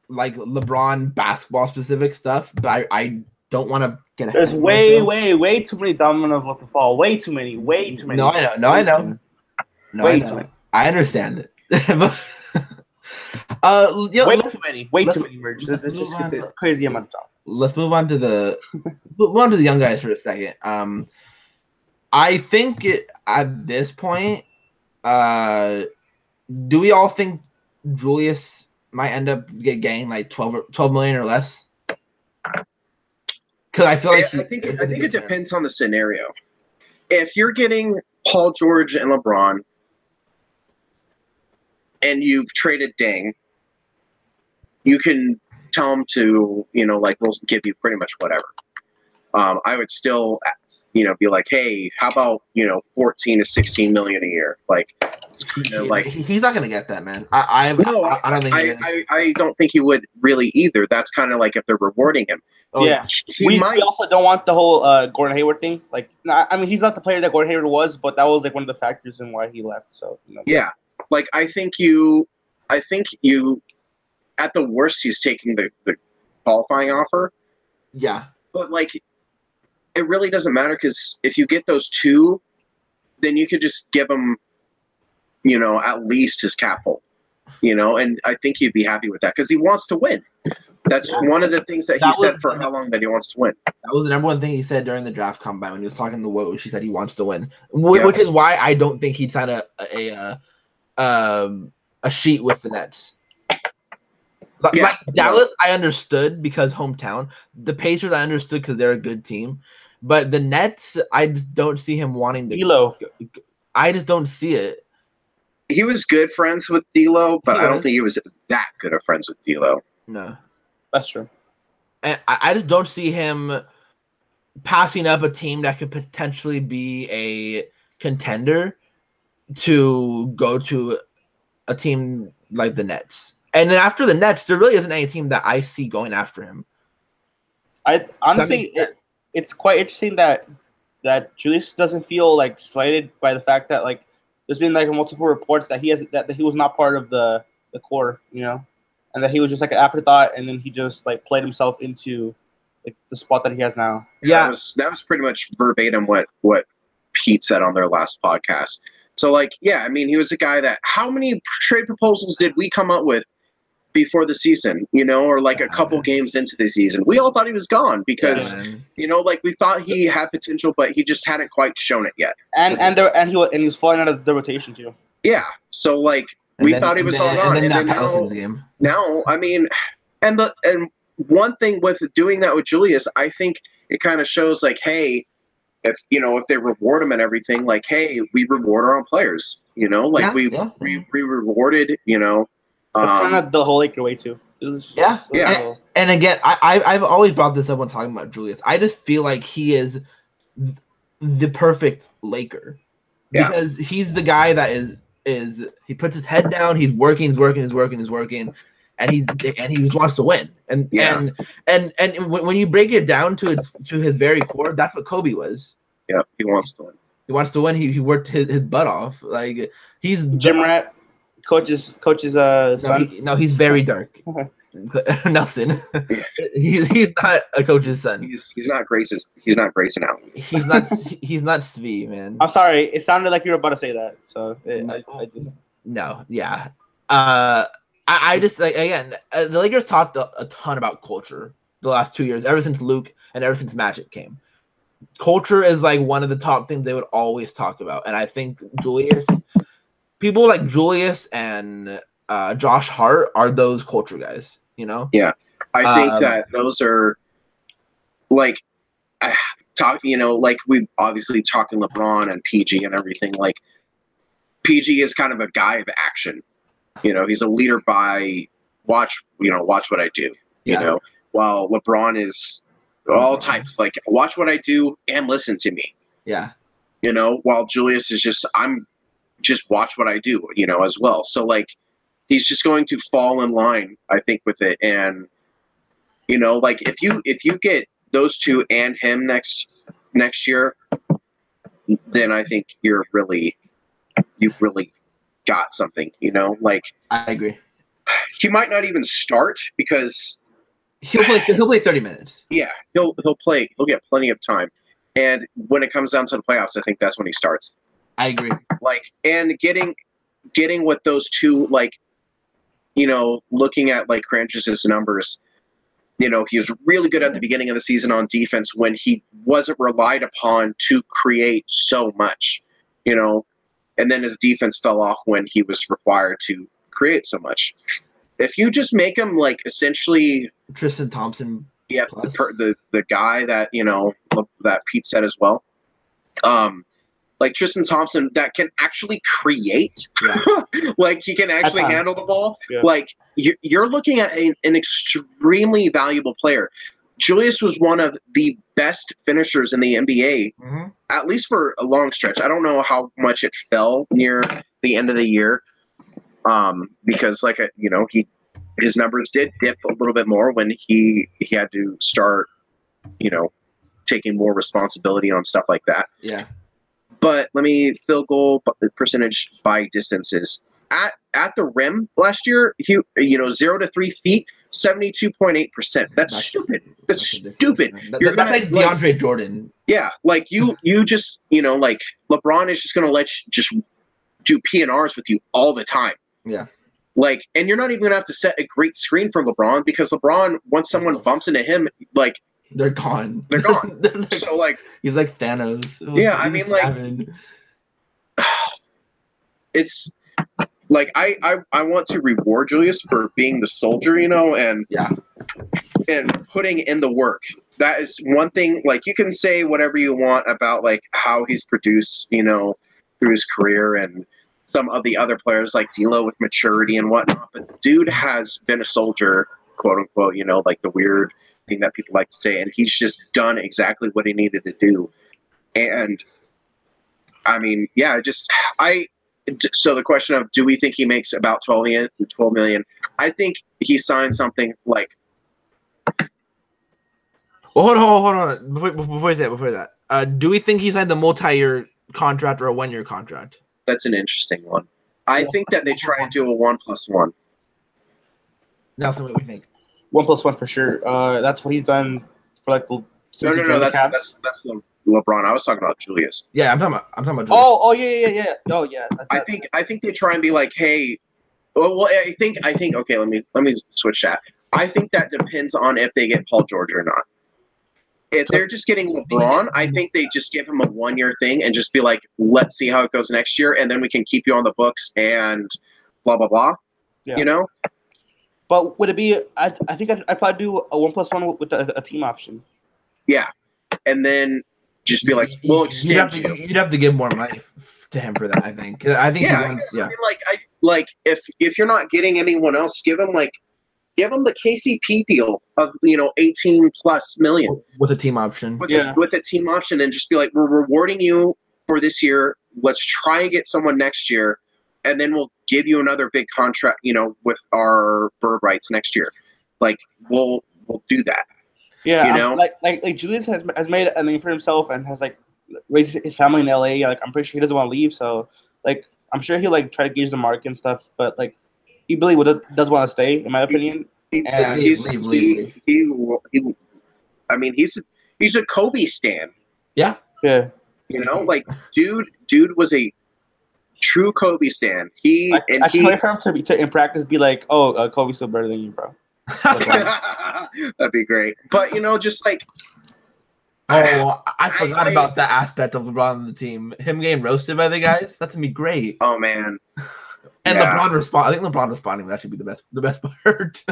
like LeBron basketball specific stuff, but I don't want to get ahead. There's way too many dominoes left to fall. Way too many. No, I know. Way too many. I understand it. Way too many merge. That's just a crazy amount of time. Let's move on to the young guys for a second. I think at this point, do we all think Julius might end up getting like 12 million or less? Because I feel like I think it depends on the scenario. If you're getting Paul George and LeBron, and you've traded Deng, you can tell them to, we'll give you pretty much whatever. I would still, be like, hey, how about 14 to 16 million a year? He's not gonna get that, man. I don't think. I don't think he would really either. That's kind of like if they're rewarding him. Oh, yeah, we also don't want the whole Gordon Hayward thing. Like, I mean, he's not the player that Gordon Hayward was, but that was like one of the factors in why he left. So yeah, like I think you, at the worst, he's taking the qualifying offer. Yeah, but like, it really doesn't matter because if you get those two, then you could just give him, at least his cap hold, and I think he'd be happy with that because he wants to win. That's one of the things that he said for how long that he wants to win. That was the number one thing he said during the draft combine when he was talking to Woj. He said he wants to win, which is why I don't think he'd sign a sheet with the Nets. Like Dallas, I understood because hometown. The Pacers, I understood because they're a good team. But the Nets, I just don't see him wanting to. D'Lo. I just don't see it. He was good friends with D'Lo, but I don't think he was that good of friends with D'Lo. No. That's true. And I just don't see him passing up a team that could potentially be a contender to go to a team like the Nets. And then after the Nets, there really isn't any team that I see going after him. It's quite interesting that Julius doesn't feel like slighted by the fact that like there's been like multiple reports that that he was not part of the core, and that he was just like an afterthought, and then he just like played himself into like the spot that he has now. Yeah, that was pretty much verbatim what Pete said on their last podcast. So like, yeah, I mean, he was a guy that how many trade proposals did we come up with before the season, or like a couple games into the season? We all thought he was gone because, like we thought he had potential, but he just hadn't quite shown it yet. And he was falling out of the rotation too. Yeah. So like we thought he was all gone. And then Pelicans game. Now, I mean, and one thing with doing that with Julius, I think it kind of shows like, hey, if they reward him and everything, like, hey, we reward our own players, we rewarded, That's kind of the whole Laker way too. And again, I've always brought this up when talking about Julius. I just feel like he is the perfect Laker because he's the guy that is he puts his head down, he's working, and he wants to win. And when you break it down to his very core, that's what Kobe was. Yeah, he wants to win. He wants to win. He worked his butt off. Like he's gym rat. Coach's son. No, he's very dark. Nelson. He's not a coach's son. He's not Grayson Allen. He's not Svi, man. I'm sorry. It sounded like you were about to say that. So I just no, yeah. I just like again, the Lakers talked a ton about culture the last 2 years, ever since Luke and ever since Magic came. Culture is like one of the top things they would always talk about, and I think people like Julius and Josh Hart are those culture guys. You know? Yeah, I think that those are like like we've obviously talking LeBron and PG and everything. Like PG is kind of a guy of action. He's a leader by watch what I do. Yeah. While LeBron is all types, like watch what I do and listen to me. Yeah. While Julius is just watch what I do, as well. So like he's just going to fall in line, I think, with it. And like if you get those two and him next year, then I think you've really got something. Like I agree. He might not even start because he'll play 30 minutes. Yeah, he'll play. He'll get plenty of time. And when it comes down to the playoffs, I think that's when he starts. I agree. Like, and getting with those two, like, looking at like Cranch's numbers, he was really good at the beginning of the season on defense when he wasn't relied upon to create so much, and then his defense fell off when he was required to create so much. If you just make him like essentially Tristan Thompson, yeah, the guy that that Pete said as well, like Tristan Thompson that can actually create, like he can actually handle the ball. Yeah. Like you're looking at an extremely valuable player. Julius was one of the best finishers in the NBA, at least for a long stretch. I don't know how much it fell near the end of the year, because like his numbers did dip a little bit more when he had to start, taking more responsibility on stuff like that. Yeah. But field goal percentage by distances at the rim last year, he 0 to 3 feet, 72.8%. That's stupid. That's stupid. That's like DeAndre Jordan. Yeah, like you just like LeBron is just gonna let you just do PNRs with you all the time. Yeah. Like, and you're not even gonna have to set a great screen for LeBron because LeBron, once someone bumps into him, like they're gone. They're gone. So like he's like Thanos. He's like it's like I want to reward Julius for being the soldier, and putting in the work. That is one thing. Like you can say whatever you want about like how he's produced, through his career and some of the other players like D'Lo with maturity and whatnot. But dude has been a soldier, quote unquote, like the weird thing that people like to say, and he's just done exactly what he needed to do. And I mean, so the question of do we think he makes about 12 million? I think he signed something like. Well, hold on. Before that, do we think he signed a multi-year contract or a 1-year contract? That's an interesting one. I think that they try and do a 1+1. Nelson, what do you think? 1+1 for sure. That's what he's done for like the. No. That's LeBron. I was talking about Julius. Yeah, I'm talking about Julius. Oh yeah. Oh yeah. I think they try and be like, hey, well, I think. Okay, let me switch that. I think that depends on if they get Paul George or not. If they're just getting LeBron, I think they just give him a 1-year thing and just be like, let's see how it goes next year, and then we can keep you on the books and blah blah blah. Yeah. But would it be? I think I'd probably do a 1+1 with a team option. Yeah, and then just be like, we'll extend you'd have to give more money to him for that. I think. I mean, like if you're not getting anyone else, give him the KCP deal of 18+ million with a team option. With a team option, and just be like, we're rewarding you for this year. Let's try and get someone next year, and then we'll give you another big contract. With our bird rights next year. Like we'll do that. Yeah, like Julius has made a name for himself and has like raised his family in LA. Like I'm pretty sure he doesn't want to leave. So like I'm sure he'll like try to gauge the market and stuff. But like he really does want to stay, in my opinion. And Leave. I mean, he's a Kobe stan. Yeah. Yeah. You know, like dude was a true Kobe stan. I can't wait for him to in practice be like, "Oh, Kobe's still better than you, bro." That'd be great. But you know, just like I forgot about that aspect of LeBron on the team. Him getting roasted by the guys. That's gonna be great. Oh man. And LeBron respond. I think LeBron responding that should be the best part.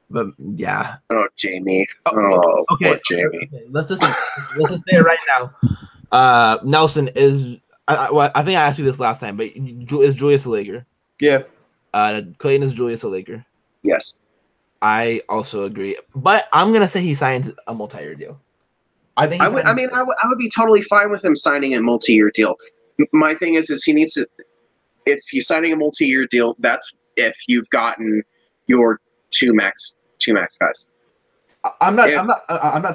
But yeah. Oh, Jamie. Oh, okay. Poor Jamie. Okay. Let's just say it right now. Nelson is. I think I asked you this last time, but is Julius a Laker? Yeah. Clayton is Julius a Laker. Yes. I also agree, but I'm gonna say he signs a multi-year deal. I think. I would be totally fine with him signing a multi-year deal. My thing is he needs to. If he's signing a multi-year deal, that's if you've gotten your two max guys. I'm not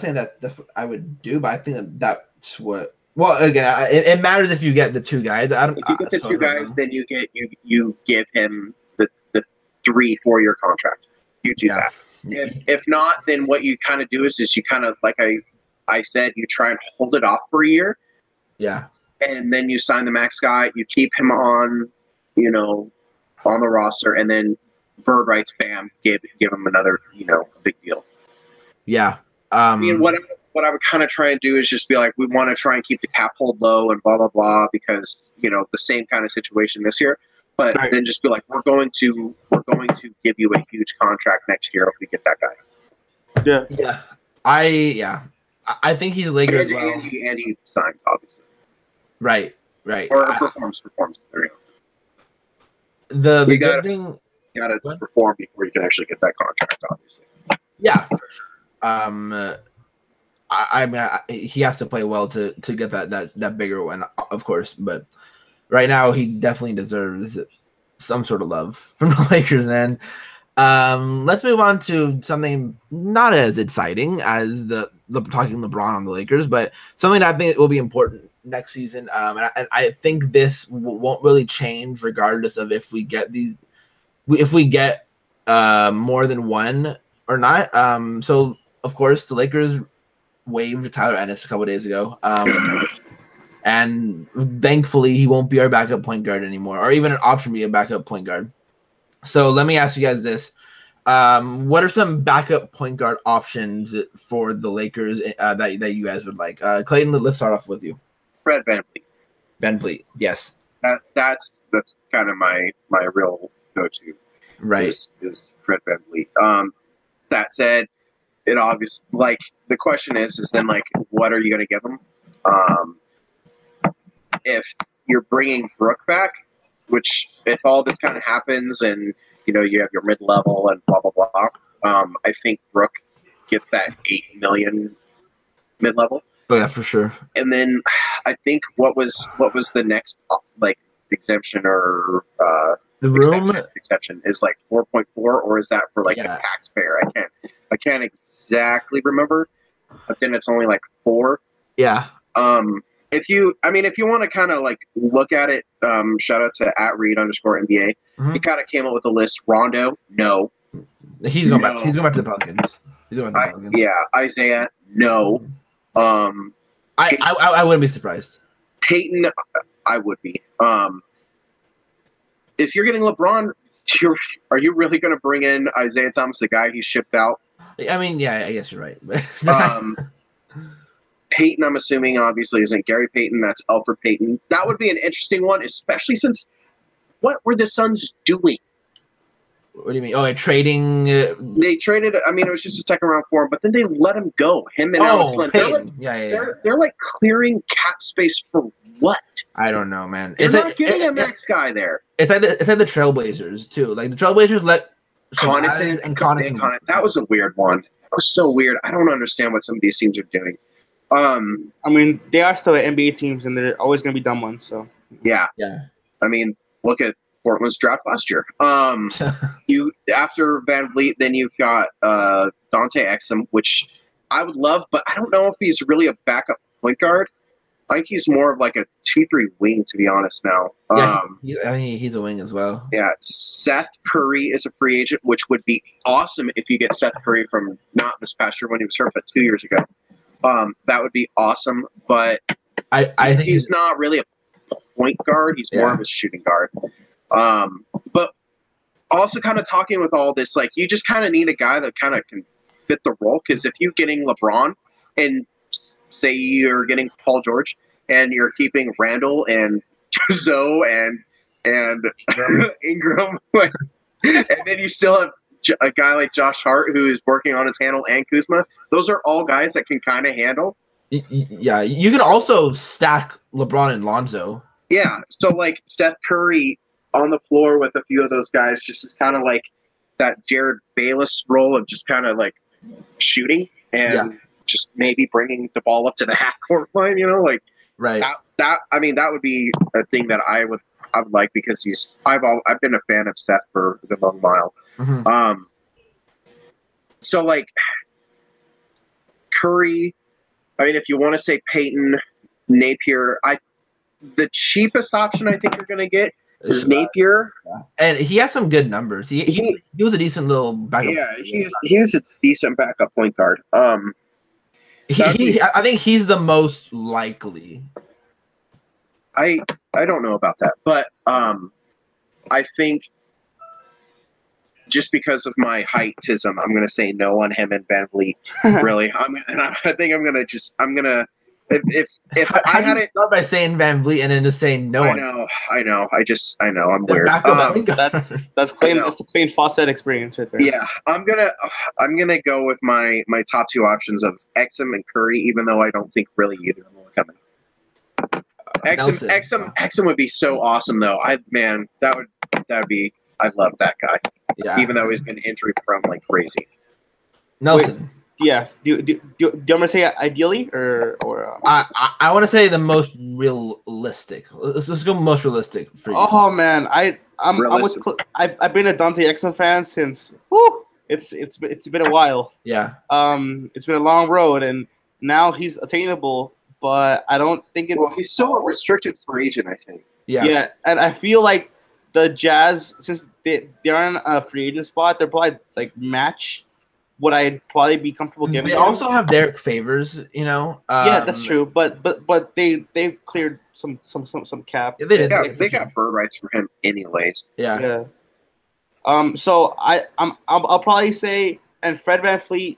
saying that I would do, but I think that's what. Well, again, it matters if you get the two guys. If you get the two guys, then you give him the 3-4 year contract. You do that. If not, then what you kind of do is you kind of, like I said, you try and hold it off for a year. Yeah. And then you sign the max guy. You keep him on, on the roster, and then bird rights, bam, give him another, big deal. Yeah. I mean, what I would kind of try and do is just be like, we want to try and keep the cap hold low and blah blah blah, because the same kind of situation this year. But then just be like, we're going to give you a huge contract next year if we get that guy. Yeah. Yeah. I think he's a Laker as well. And he signs, obviously. Right. Or performs. There you go. You gotta perform before you can actually get that contract, obviously. Yeah, for sure. I mean, he has to play well to get that bigger one, of course. But right now, he definitely deserves some sort of love from the Lakers. And let's move on to something not as exciting as the talking LeBron on the Lakers, but something that I think will be important next season. And I think this won't really change regardless of if we get more than one or not. So of course the Lakers waived Tyler Ennis a couple days ago. And thankfully he won't be our backup point guard anymore, or even an option to be a backup point guard. So let me ask you guys this. What are some backup point guard options for the Lakers that you guys would like? Clayton, let's start off with you. Fred VanVleet. VanVleet, yes. That's kind of my real go-to. Right. Is Fred VanVleet. That said, it obviously, like, the question is then, like, what are you going to give him? If you're bringing Brooke back, which if all this kind of happens and, you have your mid-level and blah, blah, blah, I think Brooke gets that $8 million mid-level. Oh, yeah, for sure. And then I think what was the next, like, exemption or the room exception is like 4.4, or is that for like a taxpayer? I can't exactly remember, but then it's only like 4. Yeah. If you want to kind of like look at it, shout out to @Reed_NBA. Mm-hmm. He kind of came up with a list. Rondo, no. He's going back to the Pelicans. Yeah. Isaiah, no. I wouldn't be surprised. Peyton, I would be. If you're getting LeBron, are you really going to bring in Isaiah Thomas, the guy he shipped out? I mean, yeah, I guess you're right. Peyton, I'm assuming, obviously, isn't Gary Payton. That's Alfred Payton. That would be an interesting one, especially since what were the Suns doing? What do you mean? Oh, trading? They traded. I mean, it was just a second round for him, but then they let him go. Him and Alex Len. They're like clearing cap space for what? I don't know, man. They're not getting a max guy there. It's like the Trailblazers too. Like the Trailblazers let Connaughton. That was a weird one. That was so weird. I don't understand what some of these teams are doing. I mean, they are still NBA teams, and they're always going to be dumb ones. So yeah. I mean, look at Portland's draft last year. You after VanVleet, then you've got Dante Exum, which I would love, but I don't know if he's really a backup point guard. I think he's more of like a 2-3 wing, to be honest. Now, Yeah, I think he's a wing as well. yeah, Seth Curry is a free agent, which would be awesome if you get Seth Curry from not this past year when he was hurt, but 2 years ago. That would be awesome, but I think he's not really a point guard. He's more of a shooting guard. But also kind of talking with all this, like, you just kind of need a guy that kind of can fit the role, because if you're getting LeBron and say you're getting Paul George and you're keeping Randall and Zoe and Ingram, and then you still have a guy like Josh Hart who is working on his handle, and Kuzma, those are all guys that can kind of handle. Yeah, you can also stack LeBron and Lonzo. Yeah, so like Steph Curry on the floor with a few of those guys just is kind of like that Jared Bayless role of just kind of like shooting and just maybe bringing the ball up to the half court line, like right. That I mean, that would be a thing that I would like, because I've been a fan of Steph for the long while. Mm-hmm. So like Curry, I mean, if you want to say Peyton, Napier, the cheapest option I think you're going to get is Napier, and he has some good numbers. He was a decent little backup. Yeah, he was a decent backup point guard. I think he's the most likely. I don't know about that, but I think just because of my heightism, I'm going to say no on him and Van Vliet. Really, I think I'm going to. If I had it, start by saying Van Vliet and then just saying no. I know. I'm weird. That's Clayton Fawcett experience right there. Yeah, I'm gonna go with my top two options of Exum and Curry, even though I don't think really either of them are coming. Exum would be so awesome though. That would be. I love that guy. Yeah. Even though he's been injury prone like crazy. Nelson. Wait. Yeah. Do you want me to say ideally or? I want to say the most realistic. Let's go most realistic for you. Oh man, I've been a Dante Exum fan since. It's been a while. Yeah. It's been a long road, and now he's attainable, but I don't think it's. Well, he's still a restricted free agent, I think. Yeah. Yeah, and I feel like the Jazz, since they're in a free agent spot, they're probably like match what I'd probably be comfortable giving. They also have Derek Favors, yeah, that's true. But they cleared some cap. Yeah, they did. Yeah, they got bird rights for him anyways. Yeah. So I'll probably say, and Fred VanVleet,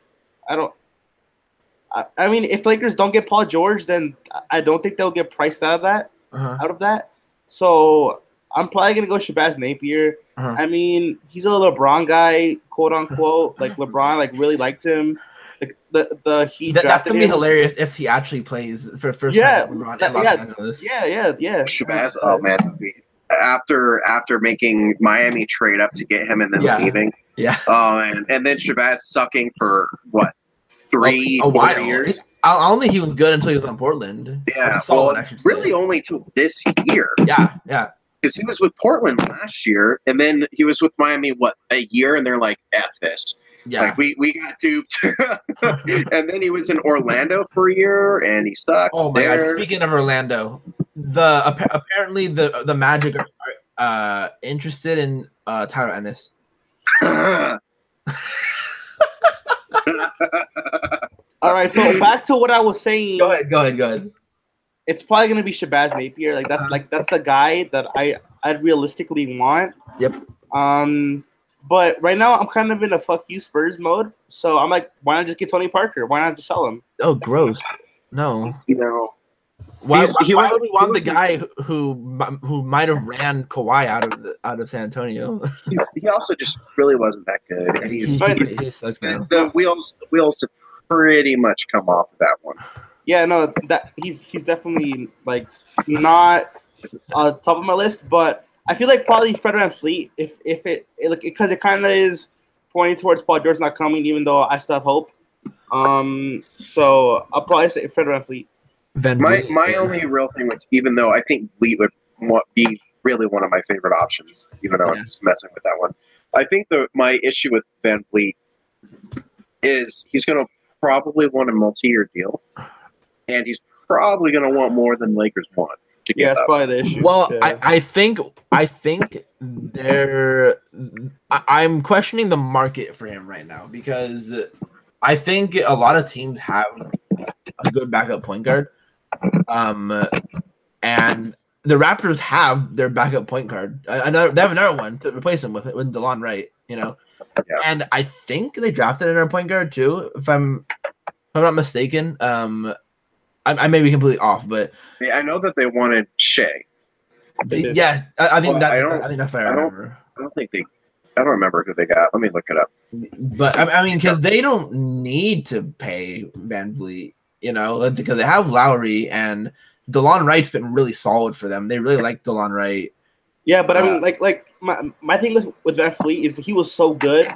I mean, if the Lakers don't get Paul George, then I don't think they'll get priced out of that. So I'm probably gonna go Shabazz Napier. I mean, he's a LeBron guy, quote unquote. Like LeBron, like really liked him. Like the Heat. That's gonna be hilarious if he actually plays for first time LeBron in Los Angeles. Yeah. Shabazz, oh man, after making Miami trade up to get him and then leaving. Yeah. And then Shabazz sucking for what? 4 years. I don't think he was good until he was on Portland. Yeah, really only till this year. Yeah. Because he was with Portland last year, and then he was with Miami, a year, and they're like, F this. Yeah. Like, we got duped. And then he was in Orlando for a year, and he stuck. Oh, my God. Speaking of Orlando, apparently the Magic are interested in Tyler Ennis. All right, so back to what I was saying. Go ahead. It's probably gonna be Shabazz Napier. That's the guy that I'd realistically want. Yep. But right now I'm kind of in a fuck you Spurs mode. So I'm like, why not just get Tony Parker? Why not just sell him? Oh, gross. No. Why would we want the guy who might have ran Kawhi out of San Antonio? He also just really wasn't that good. He sucks now. The wheels have pretty much come off of that one. Yeah, no, that he's definitely like not top of my list, but I feel like probably Fred VanVleet because it kind of is pointing towards Paul George not coming, even though I still have hope. So I'll probably say Fred VanVleet. My only real thing with, even though I think Vliet would be really one of my favorite options, even though I'm just messing with that one. I think my issue with VanVleet is he's going to probably want a multi-year deal, and he's probably going to want more than Lakers want. to Yeah, give that's up. probably the issue. Well, yeah. I think they're. I'm questioning the market for him right now because I think a lot of teams have a good backup point guard, and the Raptors have their backup point guard. They have another one to replace him with DeLon Wright. Yeah. And I think they drafted another point guard too, if I'm not mistaken. I may be completely off, but I know that they wanted Shea. yes, I think Well, I think that's fair. I remember. I don't remember who they got. Let me look it up. But I mean, because they don't need to pay Van Vliet, because they have Lowry and DeLon Wright's been really solid for them. They really like DeLon Wright. Yeah, but I mean, like my thing with Van Fleet is he was so good.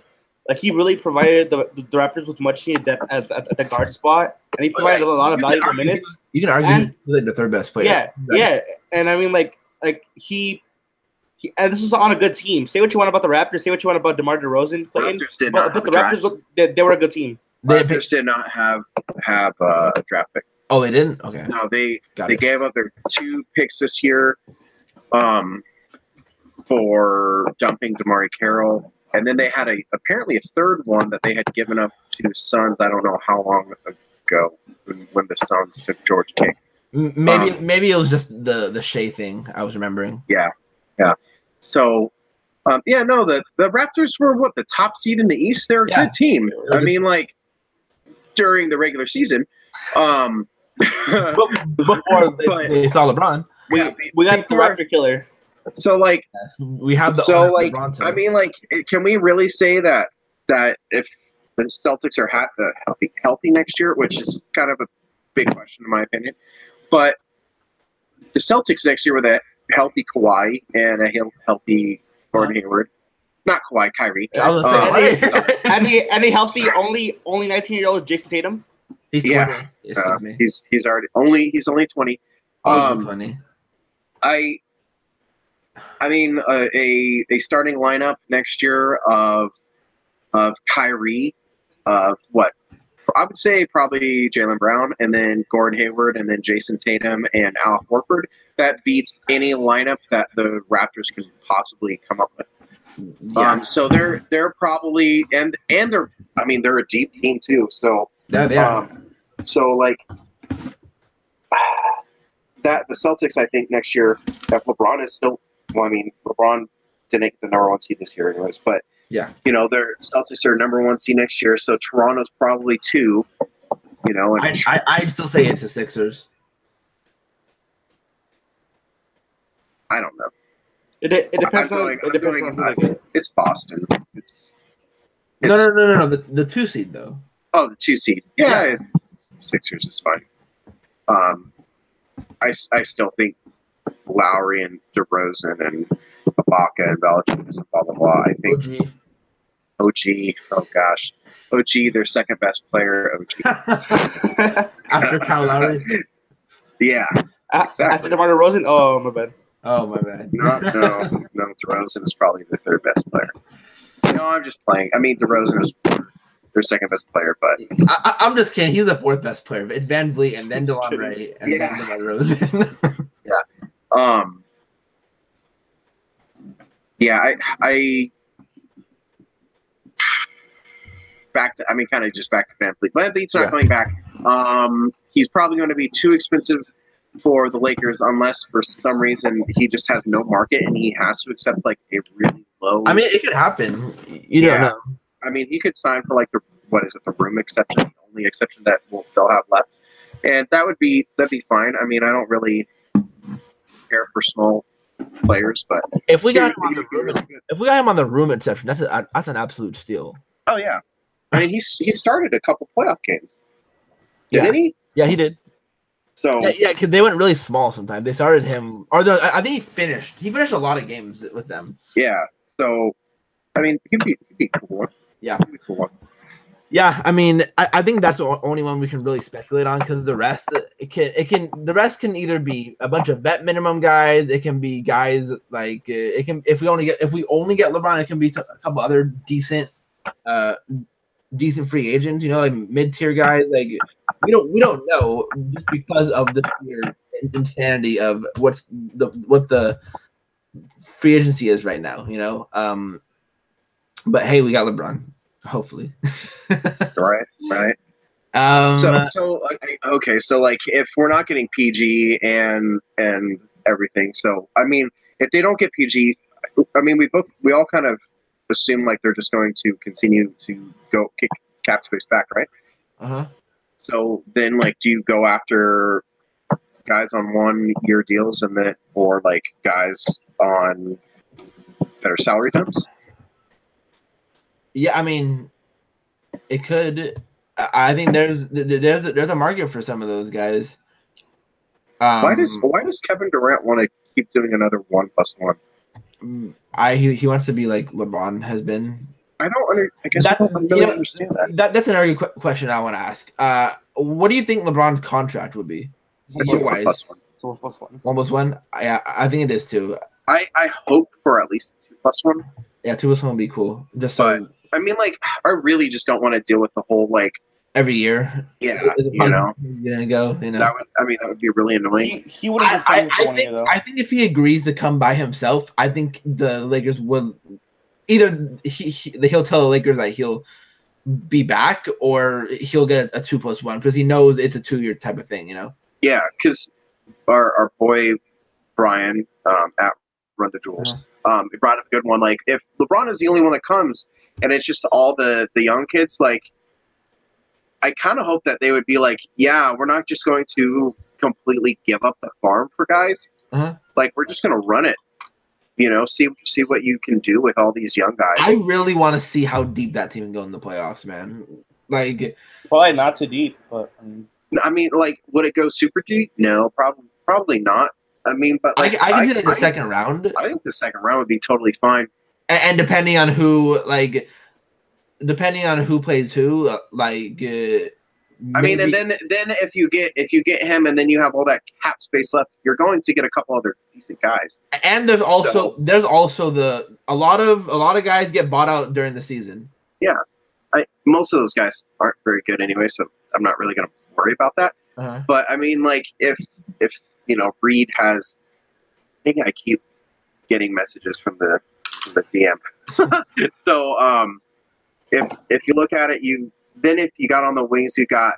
Like he really provided the Raptors with much needed depth at the guard spot, and he provided a lot of valuable minutes. You can argue he's like the third best player. Yeah, and I mean, like he and this was on a good team. Say what you want about the Raptors. Say what you want about DeMar DeRozan, Clayton. But the Raptors, they were a good team. Raptors did not have a draft pick. Oh, they didn't? Okay. No, they gave up their 2 picks this year for dumping DeMar Carroll. And then they had apparently a third one that they had given up to Suns. I don't know how long ago when the Suns took George King. Maybe it was just the Shea thing I was remembering. Yeah. So, the Raptors were the top seed in the East. They're a good team. I mean, like during the regular season. Before they saw LeBron, we got the Raptor killer. So we have the LeBron. I mean, can we really say that if the Celtics are healthy next year, which is kind of a big question in my opinion, but the Celtics next year with a healthy Kawhi and a healthy Gordon Hayward, not Kawhi, Kyrie. I was any healthy only 19-year-old Jason Tatum. He's 20. He's only 20. 20. I mean, a starting lineup next year of Kyrie, of what I would say probably Jaylen Brown, and then Gordon Hayward, and then Jason Tatum and Al Horford. That beats any lineup that the Raptors can possibly come up with. Yeah. So they're probably and they're a deep team too. So that the Celtics, I think next year, if LeBron is still. Well, I mean, LeBron didn't get the number 1 seed this year, anyways. But their Celtics are number 1 seed next year, so Toronto's probably 2. And I'd still say it's the Sixers. I don't know. It depends on. It's Boston. It's no. The 2 seed though. Oh, the 2 seed. Yeah. Sixers is fine. I still think Lowry and DeRozan and Ibaka and Valanciunas and blah blah blah. I think OG. Oh gosh, OG. Their second best player. OG after Kyle Lowry. Yeah. Exactly. After DeMar DeRozan. Oh my bad. No. DeRozan is probably the third best player. No, I'm just playing. I mean, DeRozan is their second best player, but I'm just kidding. He's the 4th best player. It's Van Vliet and then DeLon Wright and then DeMar DeRozan. I back to Van Vliet. Van Vliet's not coming back. He's probably going to be too expensive for the Lakers unless for some reason he just has no market and he has to accept a really low. I mean, it could happen. You don't know. I mean, he could sign for the room exception, the only exception that they'll have left, and that'd be fine. I mean, I don't really care for small players, but if we got him on the room exception, that's an absolute steal. Oh yeah, I mean he started a couple playoff games. Didn't he? Yeah, he did. So because they went really small sometimes. They started him, I think he finished a lot of games with them. Yeah, so I mean he'd be cool. Yeah, he'd be cool. Yeah, I mean, I think that's the only one we can really speculate on because the rest can either be a bunch of vet minimum guys. It can be guys if we only get LeBron, it can be a couple other decent free agents. Mid-tier guys. We don't know just because of the insanity of what the free agency is right now, you know. But hey, we got LeBron, hopefully. Right. So okay, so like if we're not getting PG and everything, so I mean, if they don't get PG, I mean, we all kind of assume like they're just going to continue to go kick cap space back, right? So then, like, do you go after guys on 1-year deals and then, or like guys on better salary terms? Yeah, I mean, it could. I think there's a market for some of those guys. Why does Kevin Durant want to keep doing another 1+1? He wants to be like LeBron has been. I don't really understand that. That's another good question I want to ask. What do you think LeBron's contract would be? It's a 1+1. It's a 1+1. 1+1? Yeah, I think it is too. I hope for at least 2+1. Yeah, 2+1 would be cool. But I mean, like, I really just don't want to deal with the whole like every year. Yeah, you know, gonna go. You know, that would be really annoying. He wouldn't have come for 1 year though. I think if he agrees to come by himself, I think the Lakers will either he'll tell the Lakers that he'll be back, or he'll get a 2+1 because he knows it's a 2-year type of thing. You know. Yeah, because our boy Brian at Run the Jewels, he brought up a good one. Like, if LeBron is the only one that comes, and it's just all the young kids, like, I kind of hope that they would be like, yeah, we're not just going to completely give up the farm for guys. Like, we're just going to run it. You know, see what you can do with all these young guys. I really want to see how deep that team can go in the playoffs, man. Like, probably not too deep, but I mean, like, would it go super deep? No, probably not. I mean, but like, I can see the second round. I think the second round would be totally fine. And depending on who, plays who, I mean, and then if you get him, and then you have all that cap space left, you're going to get a couple other decent guys. And there's also a lot of guys get bought out during the season. Yeah, most of those guys aren't very good anyway, so I'm not really going to worry about that. But I mean, like, if you know, Reed has, I think I keep getting messages from the DM. So if you look at it, if you got on the wings, you got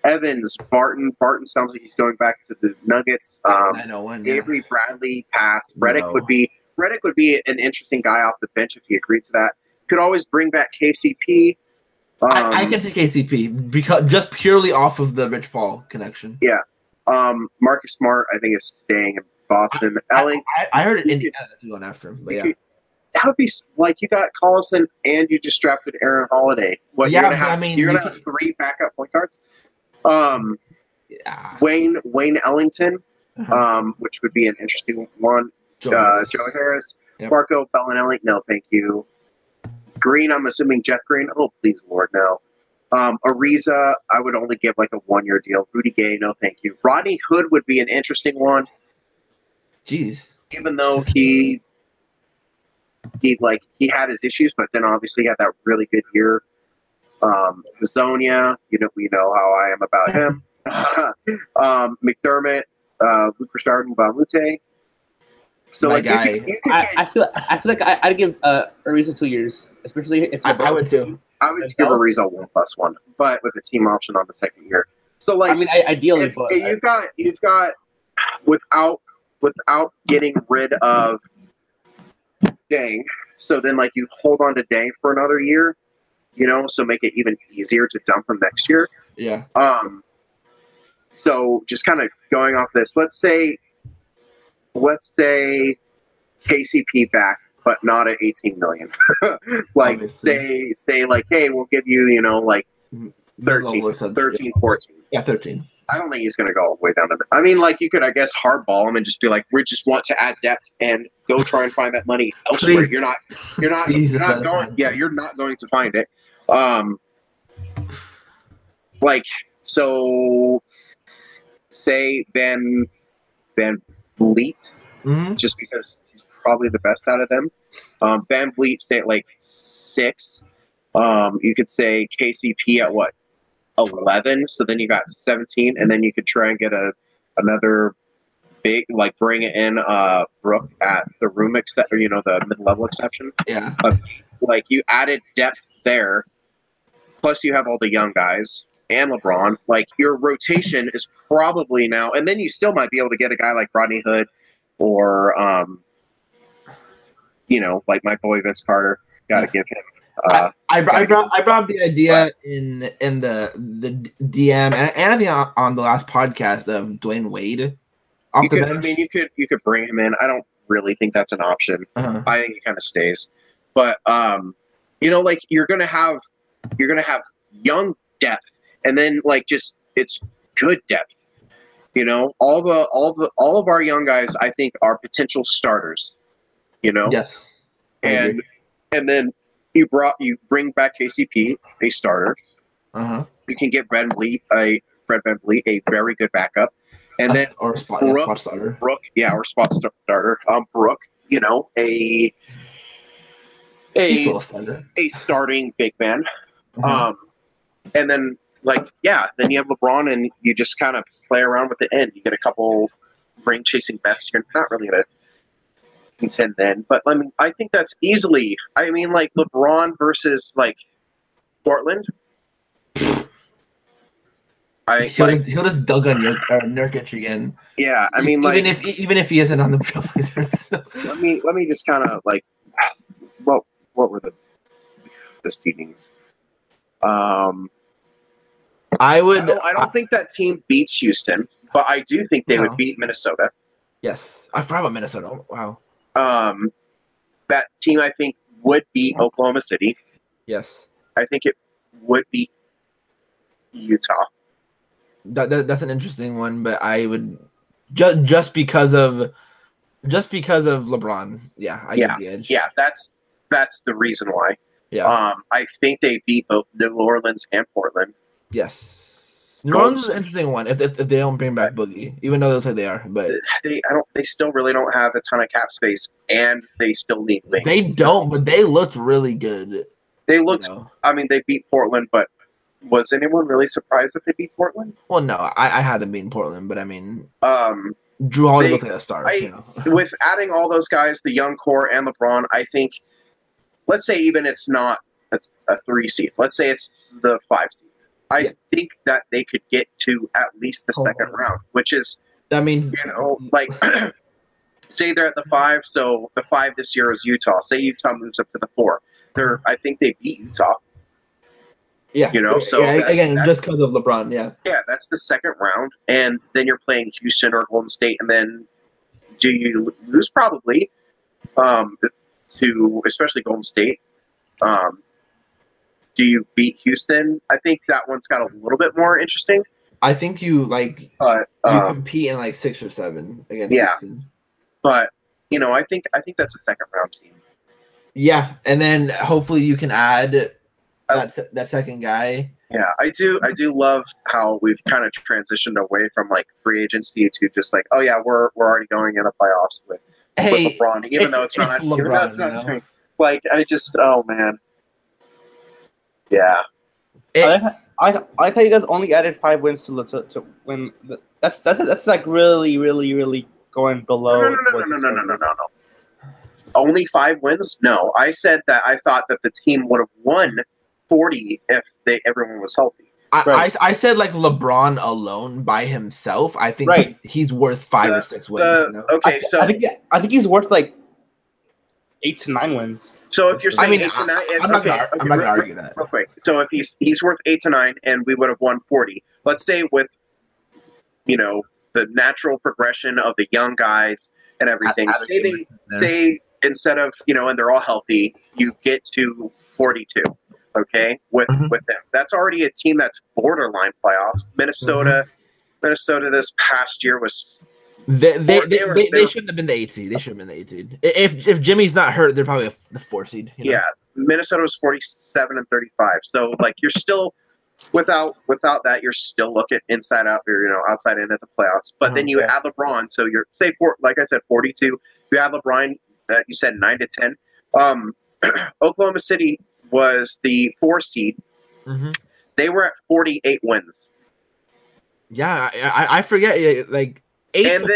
Evans, Barton. Barton sounds like he's going back to the Nuggets. I know one. Avery Bradley pass. Redick would be an interesting guy off the bench if he agreed to that. Could always bring back KCP. I can see KCP because just purely off of the Rich Paul connection. Yeah. Marcus Smart, I think, is staying in Boston. I heard it Indiana going after him, but yeah. That would be like, you got Collison and you just drafted Aaron Holiday. What, yeah, you're gonna have 3 backup point guards. Wayne Ellington, which would be an interesting one. Joe Harris, Marco Bellinelli. No, thank you. Green, I'm assuming Jeff Green. Oh, please, Lord, no. Ariza, I would only give like a 1-year deal. Rudy Gay, no, thank you. Rodney Hood would be an interesting one. Jeez. Even though he had his issues, but then obviously he had that really good year. Zonia, we know how I am about him. McDermott, Luke Richard, Mbamute. So my like, guy. I feel like I'd give Ariza 2 years, especially if I would too. I would give Ariza 1+1, but with a team option on the second year. So like, I mean, ideally, but you've got without getting rid of Dang. So then, like, you hold on to Dang for another year, so make it even easier to dump him next year. Yeah. So just kind of going off this, let's say KCP back, but not at $18 million. Like, obviously. say like, hey, we'll give you, like 13, 14. Yeah, 13. I don't think he's going to go all the way down to that. I mean, like, you could, I guess, hardball him and just be like, we just want to add depth and go try and find that money elsewhere. You're not going to find it. Like, so say Van Vliet, just because he's probably the best out of them. Van Vliet stay at like 6. You could say KCP at what? 11, so then you got 17, and then you could try and get a another big, like, bring in Brook at the room or the mid-level exception. Yeah. Like, you added depth there, plus you have all the young guys and LeBron. Like, your rotation is probably now, and then you still might be able to get a guy like Rodney Hood or like my boy Vince Carter. Got to give him. I brought up the idea in the DM and I think on the last podcast of Dwayne Wade off the bench. I mean, you could bring him in. I don't really think that's an option. I think he kind of stays, but like you're gonna have young depth, and then like just it's good depth. All of our young guys, I think, are potential starters. Yes, and then you bring back KCP, a starter. You can get Fred VanVleet, a very good backup, and then spot starter. Brook, or spot starter. Brook, a He's still a starter, a starting big man. And then then you have LeBron, and you just kind of play around with the end. You get a couple ring chasing bets. You're not really gonna contend then, but I mean, I think that's easily. I mean, like LeBron versus like Portland. He'll just dug on Nurkic again. Yeah, I mean, even if he isn't on the Trailblazers. let me just kind of like, what were the seedings? I don't think that team beats Houston, but I do think they would beat Minnesota. Yes, I forgot about Minnesota. Oh, wow. That team I think would beat Oklahoma City. Yes, I think it would beat Utah. That's an interesting one, but I would just because of LeBron. Yeah, I get the edge. Yeah, that's the reason why. Yeah. I think they beat both New Orleans and Portland. Yes. New Orleans is an interesting one if they don't bring back Boogie, even though they look like they are. But they still really don't have a ton of cap space, and they still need wings. They don't, but they looked really good. They looked. I mean, they beat Portland, but was anyone really surprised that they beat Portland? Well, no, I had them beating Portland, but I mean, Drew Holiday looked like a star. With adding all those guys, the young core and LeBron, I think. Let's say even it's not a 3 seed. Let's say it's the 5 seed. I think that they could get to at least the second round, which is that means like say they're at the 5. So the 5 this year is Utah. Say Utah moves up to the 4. I think they beat Utah. Yeah, So again, just because of LeBron. Yeah, that's the second round, and then you're playing Houston or Golden State, and then do you lose probably? To especially Golden State. Do you beat Houston? I think that one's got a little bit more interesting. I think you you compete in like 6 or 7 against Houston. But I think that's a second round team. Yeah, and then hopefully you can add that second guy. Yeah, I do love how we've kind of transitioned away from like free agency to just like, oh yeah, we're already going in the playoffs with LeBron, even though it's not LeBron, like I just man. Yeah. I like how you guys only added 5 wins to win. That's like really, really, really going below. No. Only 5 wins? No. I said that I thought that the team would have won 40 if everyone was healthy. I said like LeBron alone by himself. I think he's worth 5 or 6 wins. Okay, I think he's worth like 8 to 9 wins. So if you're saying 8 to 9, I'm not gonna argue that. Real quick. So if he's worth 8 to 9, and we would have won 40. Let's say with the natural progression of the young guys and everything. Say instead of and they're all healthy, you get to 42. Okay, with them, that's already a team that's borderline playoffs. Minnesota this past year was. They shouldn't have been the 8 seed. They should have been the 8 seed. If Jimmy's not hurt, they're probably the 4 seed. Yeah, Minnesota was 47 and 35. So like you're still without that, you're still looking inside out or outside in at the playoffs. But then you add LeBron, so you're like I said 42. You add LeBron that you said 9 to 10. Oklahoma City was the 4 seed. They were at 48 wins. Yeah, I forget. Like eight. And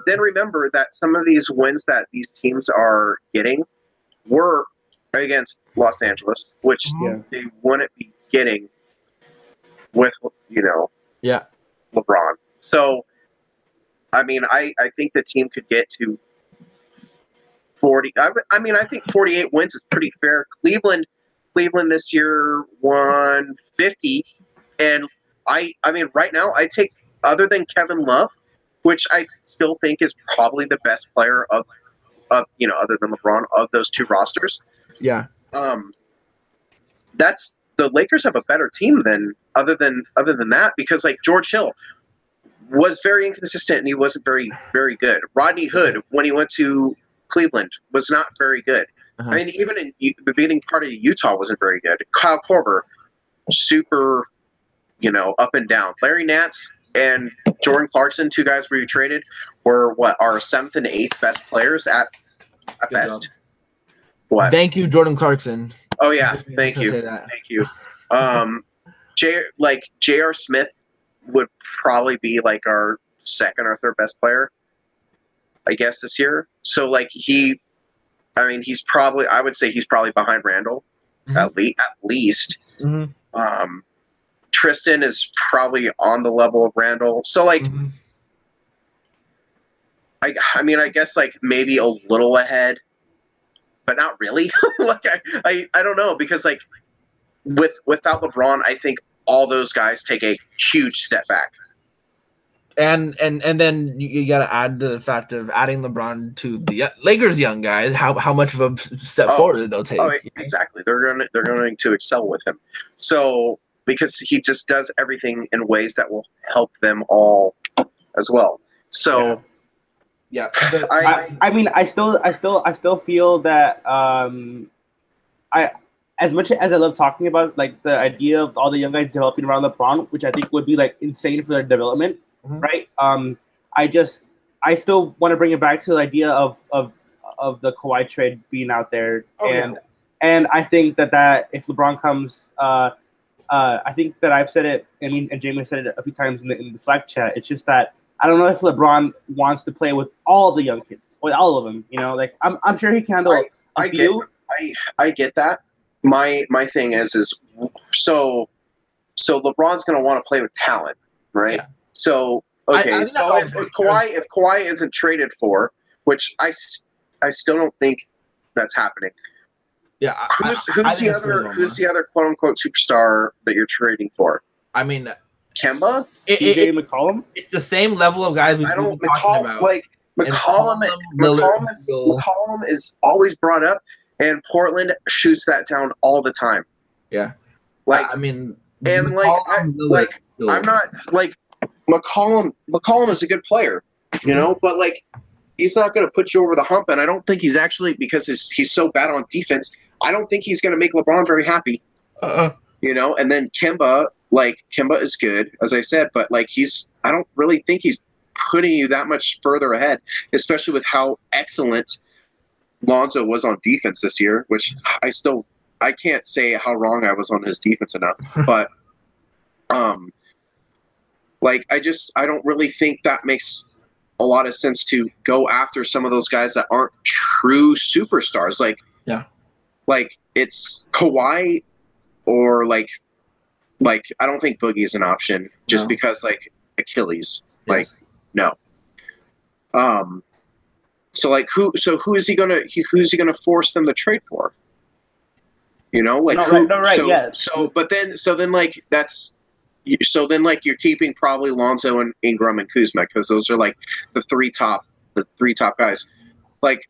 then remember that some of these wins that these teams are getting were against Los Angeles, which they wouldn't be getting with Yeah. LeBron. So I mean, I think the team could get to 40. I mean, I think 48 wins is pretty fair. Cleveland this year won 50, and I mean, right now I take, other than Kevin Love, which I still think is probably the best player of other than LeBron, of those two rosters. Yeah. That's the Lakers have a better team than other than that, because like George Hill was very inconsistent and he wasn't very, very good. Rodney Hood, when he went to Cleveland, was not very good. I mean, even in the beginning part of Utah wasn't very good. Kyle Korver, super, up and down. Larry Nance and Jordan Clarkson, two guys we traded, were our 7th and 8th best players at best. Job. What? Thank you, Jordan Clarkson. Oh yeah, thank you. J.R. Smith would probably be like our 2nd or 3rd best player, I guess, this year. So like he's probably, I would say he's probably behind Randall, at least. Mm-hmm. Tristan is probably on the level of Randall. So like, I mean, I guess like maybe a little ahead, but not really. Like I don't know, because like without LeBron, I think all those guys take a huge step back. And then you got to add the fact of adding LeBron to the Lakers' young guys. How much of a step forward they'll take? Oh, exactly. They're going to excel with him. So because he just does everything in ways that will help them all as well. So yeah. I mean, I still feel that as much as I love talking about like the idea of all the young guys developing around LeBron, which I think would be like insane for their development, right? I still want to bring it back to the idea of the Kawhi trade being out there, and I think that if LeBron comes, I think that I've said it. I mean, and Jamie said it a few times in the Slack chat. It's just that I don't know if LeBron wants to play with all the young kids, with all of them. Like I'm sure he can handle a few. I get that. My thing is so LeBron's going to want to play with talent, right? Yeah. So okay, so if Kawhi isn't traded for, which I still don't think that's happening. Yeah, who's the other quote unquote superstar that you're trading for? I mean, Kemba, CJ McCollum. It's the same level of guys we've been talking about. Like McCollum is always brought up, and Portland shoots that down all the time. Yeah, like I mean, and I'm not like McCollum is a good player, but like he's not going to put you over the hump, and I don't think he's actually, because he's so bad on defense. I don't think he's going to make LeBron very happy. And then Kemba is good, as I said, but like I don't really think he's putting you that much further ahead, especially with how excellent Lonzo was on defense this year, which I can't say how wrong I was on his defense enough, but I don't really think that makes a lot of sense to go after some of those guys that aren't true superstars. Like it's Kawhi, or like I don't think Boogie is an option just because like Achilles. Yes. No. So who is he gonna force them to trade for? So then you're keeping probably Lonzo and Ingram and Kuzma, because those are like the three top guys. Like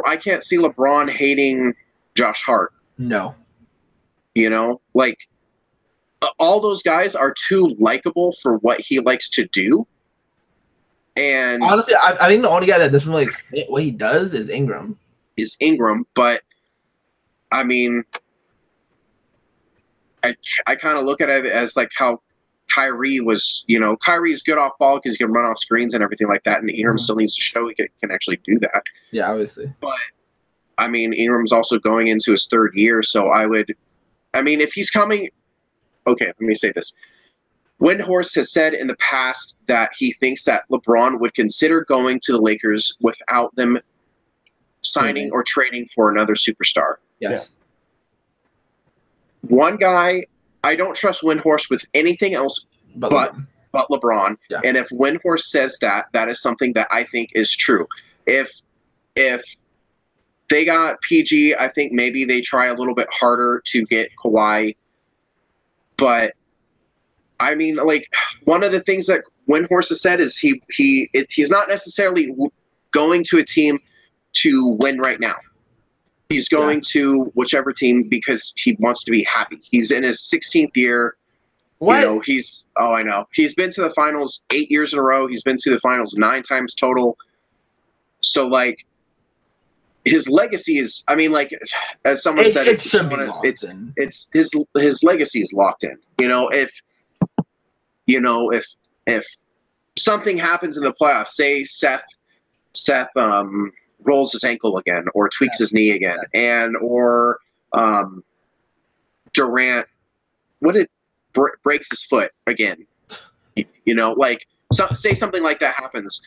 I can't see LeBron hating Josh Hart. No. Like all those guys are too likable for what he likes to do. And honestly, I think the only guy that doesn't really fit what he does is Ingram. But I mean, I kind of look at it as like how Kyrie was, Kyrie's good off ball because he can run off screens and everything like that, and Ingram still needs to show he can actually do that. Yeah, obviously. But I mean, Ingram's also going into his 3rd year, so if he's coming, okay, let me say this. Windhorst has said in the past that he thinks that LeBron would consider going to the Lakers without them signing or trading for another superstar. Yes. One guy, I don't trust Windhorst with anything else but LeBron. Yeah. And if Windhorst says that, that is something that I think is true. If they got PG, I think maybe they try a little bit harder to get Kawhi. But I mean, like, one of the things that Windhorst has said is he's not necessarily going to a team to win right now. He's going to whichever team because he wants to be happy. He's in his 16th year. What? You know, I know. He's been to the finals 8 years in a row. He's been to the finals 9 times total. So, like, his legacy is, I mean, like, as someone said, his legacy is locked in. If something happens in the playoffs, say Seth rolls his ankle again or tweaks his knee again, or Durant breaks his foot again, say something like that happens,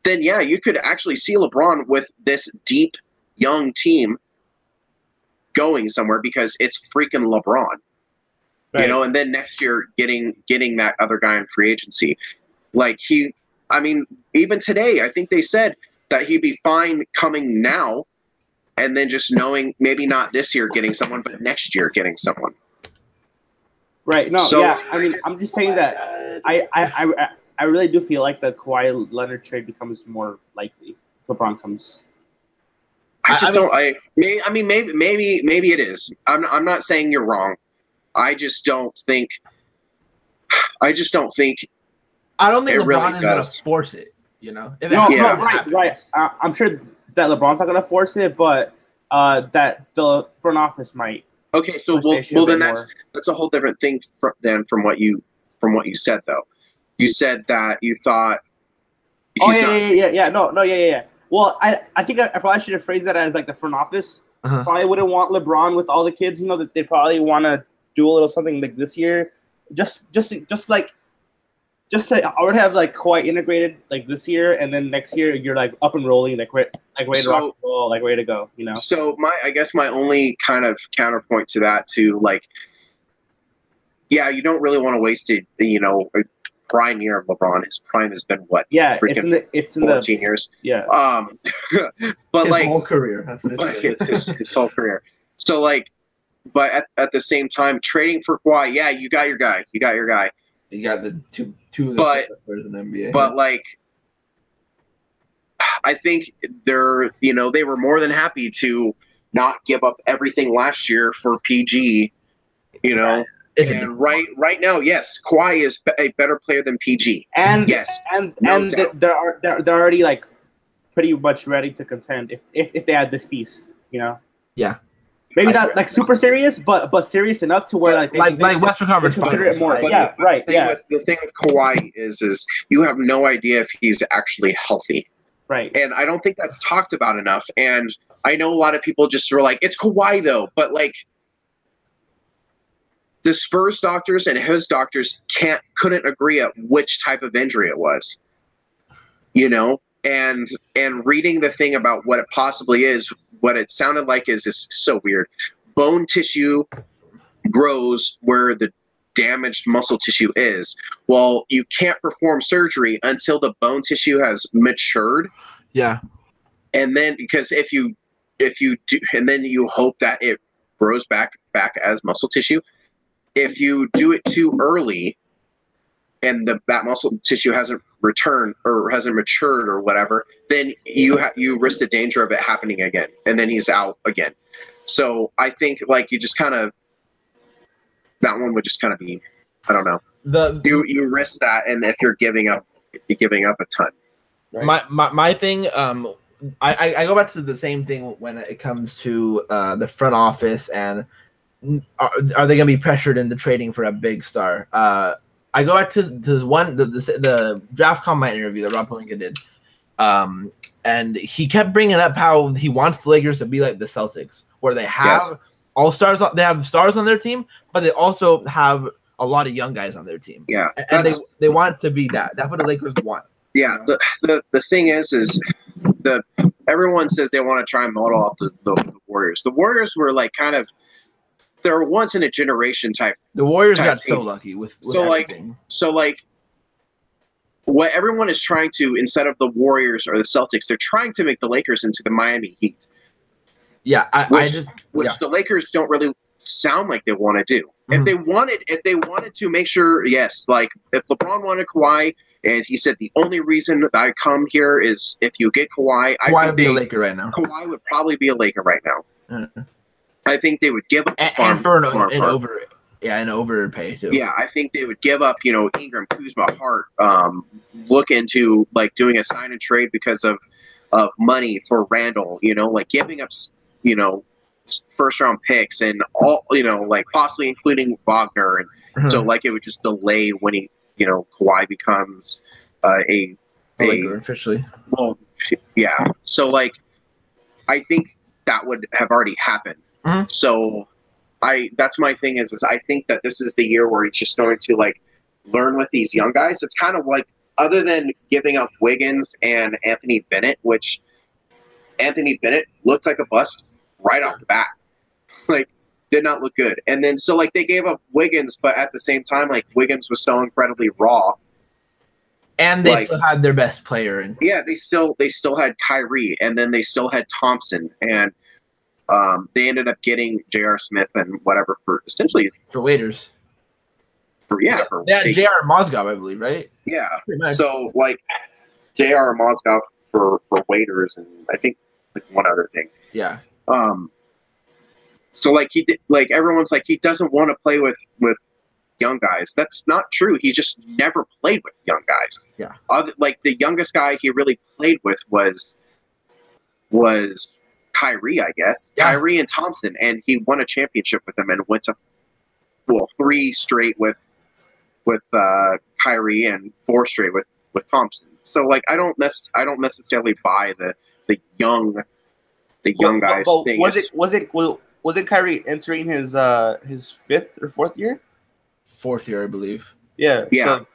then yeah, you could actually see LeBron with this deep young team going somewhere because it's freaking LeBron. Right. And then next year getting that other guy in free agency. Even today, I think they said that he'd be fine coming now and then just knowing maybe not this year getting someone, but next year getting someone. Right. No, so, yeah. I mean, I'm just saying that I really do feel like the Kawhi Leonard trade becomes more likely if LeBron comes. Maybe it is. I'm not saying you're wrong. I don't think I don't think LeBron really is going to force it. Right. I'm sure that LeBron's not going to force it, but that the front office might. Okay, so then that's a whole different thing from what you said though. You said that you thought. Yeah. Well, I think I probably should have phrased that as like the front office probably wouldn't want LeBron with all the kids. That they probably want to do a little something like this year, just to already have like Kawhi integrated like this year, and then next year you're like up and rolling, like ready to rock and roll, like ready to go. So I guess my only kind of counterpoint to that too, you don't really want to waste it. A prime year of LeBron. His prime has been what? Yeah, it's in 14 years. Yeah. But his whole career. That's what it's his whole career. So but at the same time, trading for Kawhi, yeah, you got your guy. You got the two of the best players in the NBA. But I think they were more than happy to not give up everything last year for PG. And right now, yes, Kawhi is a better player than PG. And yes, they're already like pretty much ready to contend if they had this piece. Yeah. Maybe not like super serious, but serious enough to where like Western Conference consider it more. The thing with Kawhi is you have no idea if he's actually healthy. Right. And I don't think that's talked about enough. And I know a lot of people just were like, it's Kawhi though, but the Spurs doctors and his doctors couldn't agree at which type of injury it was. And reading the thing about what it possibly is, what it sounded like is so weird. Bone tissue grows where the damaged muscle tissue is. Well, you can't perform surgery until the bone tissue has matured. Yeah. And then because if you do, and then you hope that it grows back as muscle tissue. If you do it too early and that muscle tissue hasn't returned or hasn't matured or whatever, then you risk the danger of it happening again, and then he's out again. So I think you just kind of that one would just kind of be, I don't know. You risk that, and if you're giving up a ton. Right? My thing, I go back to the same thing when it comes to the front office and are they going to be pressured into trading for a big star? I go back to the draft combine interview that Rob Pelinka did, and he kept bringing up how he wants the Lakers to be like the Celtics, where they have all stars. They have stars on their team, but they also have a lot of young guys on their team. Yeah, and they want it to be that. That's what the Lakers want. Yeah, the thing is everyone says they want to try and model off the Warriors. The Warriors were like kind of they're once in a generation type. The Warriors got team. so lucky with so everything. like what everyone is trying to, instead of the Warriors or the Celtics, they're trying to make the Lakers into the Miami Heat. Yeah, which the Lakers don't really sound like they want to do. If they wanted to make sure, yes, like if LeBron wanted Kawhi, and he said the only reason that I come here is if you get Kawhi. Kawhi would be a Laker right now. Kawhi would probably be a Laker right now. I think they would give up and for an overpay too. Yeah, I think they would give up, Ingram, Kuzma, Hart, look into like doing a sign and trade because of money for Randall, like giving up, first round picks and all, like possibly including Wagner, and so like it would just delay when he, Kawhi becomes a Laker officially. Well, yeah. So like, I think that would have already happened. So that's my thing is I think that this is the year where he's just going to like learn with these young guys. It's kind of like, other than giving up Wiggins and Anthony Bennett, which Anthony Bennett looked like a bust right off the bat, like did not look good. And then so like they gave up Wiggins, but at the same time, like Wiggins was so incredibly raw. And they still had their best player. Yeah, they still had Kyrie, and then they still had Thompson, and they ended up getting J.R. Smith and whatever for essentially for waiters. They had J.R. Mozgov, I believe, right? Yeah. So like J.R. Mozgov for waiters, and I think like one other thing. Yeah. So like everyone's like he doesn't want to play with young guys. That's not true. He just never played with young guys. Yeah. Like the youngest guy he really played with was Kyrie, I guess. Yeah. Kyrie and Thompson, and he won a championship with them and went to 3 straight with Kyrie and 4 straight with Thompson. So like I don't necessarily buy the young guys thing. Wasn't Kyrie entering his 5th or 4th year? 4th year, I believe. Yeah.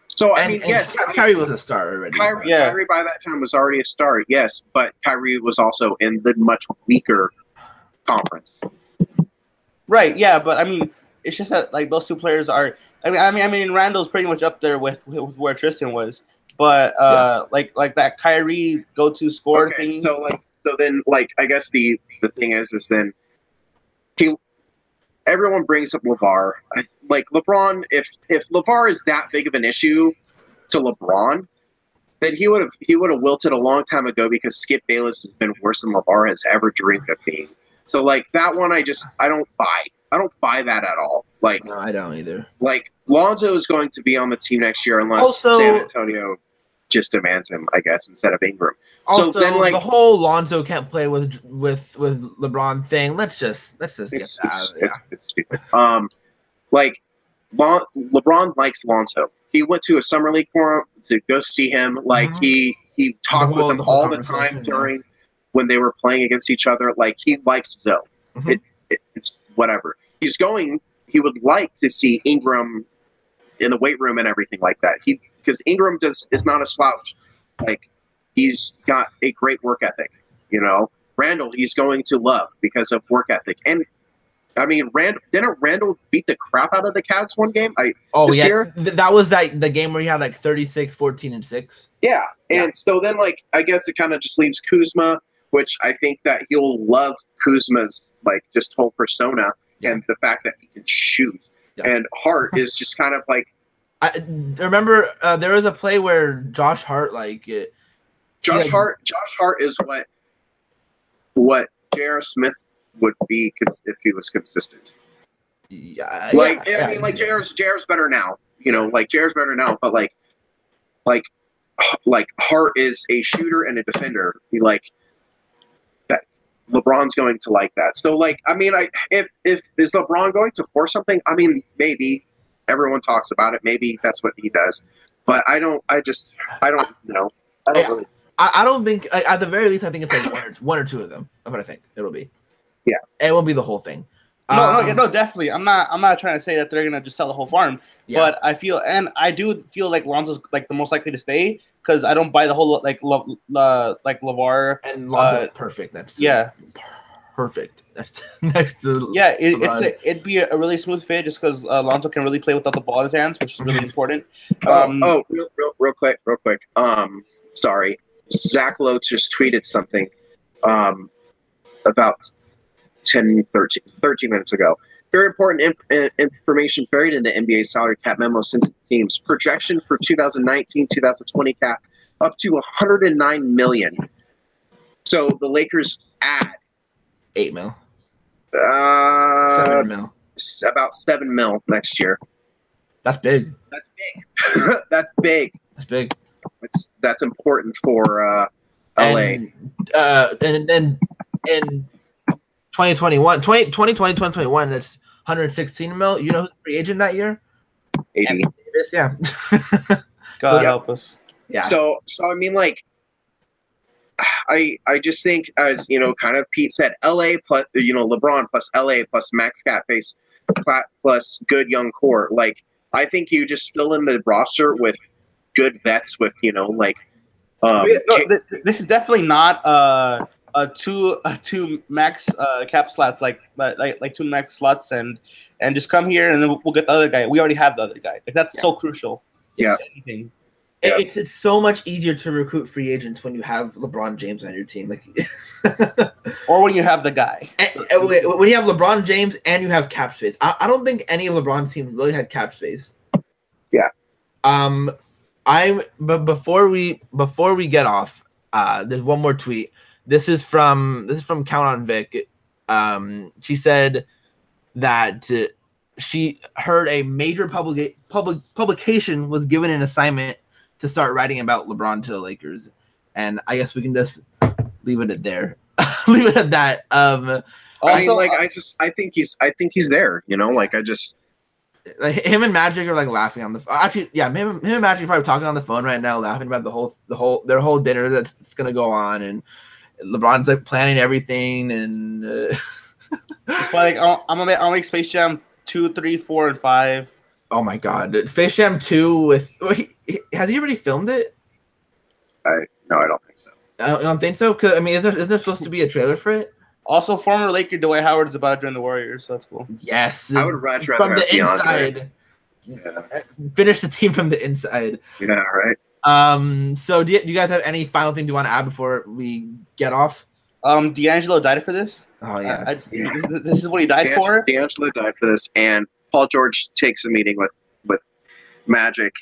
So I mean, yes, Kyrie was a star already. Kyrie by that time was already a star, yes, but Kyrie was also in the much weaker conference. Right. Yeah, but I mean, it's just that like those two players are. I mean, Randall's pretty much up there with where Tristan was, but like that Kyrie go-to scorer thing. So then I guess the thing is then everyone brings up LeVar. Like LeBron, if LeVar is that big of an issue to LeBron, then he would have wilted a long time ago because Skip Bayless has been worse than LeVar has ever dreamed of being. So like that one, I don't buy. I don't buy that at all. Like no, I don't either. Like Lonzo is going to be on the team next year unless San Antonio just demands him, I guess, instead of Ingram. Also, so then, like, the whole Lonzo can't play with LeBron thing. Let's just get that. It's stupid. Like LeBron likes Lonzo. He went to a summer league for him to go see him. Like he talked with him all the time during when they were playing against each other. Like he likes Zoe. It's whatever. He would like to see Ingram in the weight room and everything like that. Because Ingram is not a slouch. Like he's got a great work ethic. Randall he's going to love because of work ethic. And I mean, didn't Randall beat the crap out of the Cavs one game? Year? That was the game where he had like 36, 14, and 6. Yeah, and so then like I guess it kind of just leaves Kuzma, which I think that he'll love Kuzma's like just whole persona and the fact that he can shoot. Yeah. And Hart is just kind of like. I remember there was a play where Josh Hart Josh Hart is what J.R. Smith would be if he was consistent. Yeah, I mean, like J.R.'s better now. Like J.R.'s better now, but like Hart is a shooter and a defender. That LeBron's going to like that. So like, I mean, if is LeBron going to force something? I mean, maybe. Everyone talks about it. Maybe that's what he does, but I don't know. I don't think. At the very least, I think it's like one or two of them. That's what I think it'll be. Yeah, it won't be the whole thing. No, definitely. I'm not trying to say that they're gonna just sell the whole farm, but I do feel like Lonzo's like the most likely to stay because I don't buy the whole like LeVar and Lonzo's perfect. That's perfect. That's next to it'd be a really smooth fit just because Lonzo can really play without the ball in his hands, which is really important. Real quick. Sorry, Zach Lowe just tweeted something about 13 minutes ago. Very important information buried in the NBA salary cap memo since the team's projection for 2019-2020 cap up to $109 million. So the Lakers add $8 million. $7 million. About $7 million next year. That's big. That's big. That's important for LA. And then in 2020-2021, that's $116 million. You know who's the free agent that year? AD. Yeah. God help us. Yeah. So I mean, like, I just think, as kind of Pete said, LA plus LeBron plus LA plus max cap base plus good young core. Like, I think you just fill in the roster with good vets with this is definitely not two max cap slots like two max slots and just come here and then we'll get the other guy. We already have the other guy. Like, that's so crucial. Yeah. It's so much easier to recruit free agents when you have LeBron James on your team, like, or when you have the guy. When you have LeBron James and you have cap space. I don't think any of LeBron's teams really had cap space. Yeah. But before we get off, there's one more tweet. This is from Count on Vic. She said that she heard a major publication was given an assignment to start writing about LeBron to the Lakers, and I guess we can just leave it at there. Leave it at that. Also, I think he's there. Like, him and Magic are like laughing on the phone. Actually, yeah, him and Magic are probably talking on the phone right now, laughing about their whole dinner that's gonna go on, and LeBron's like planning everything, and like, I'm gonna make Space Jam 2, 3, 4, and 5. Oh my God, Space Jam 2 has he already filmed it? No, I don't think so. I don't think so. Cause I mean, is there supposed to be a trailer for it? Also, former Laker Dwight Howard is about to join the Warriors, so that's cool. Yes, I would rather from the inside. Yeah. Finish the team from the inside. Yeah, right. So do you guys have any final thing you want to add before we get off? D'Angelo died for this. Oh yeah, this is what he died for. D'Angelo died for this, and Paul George takes a meeting with Magic,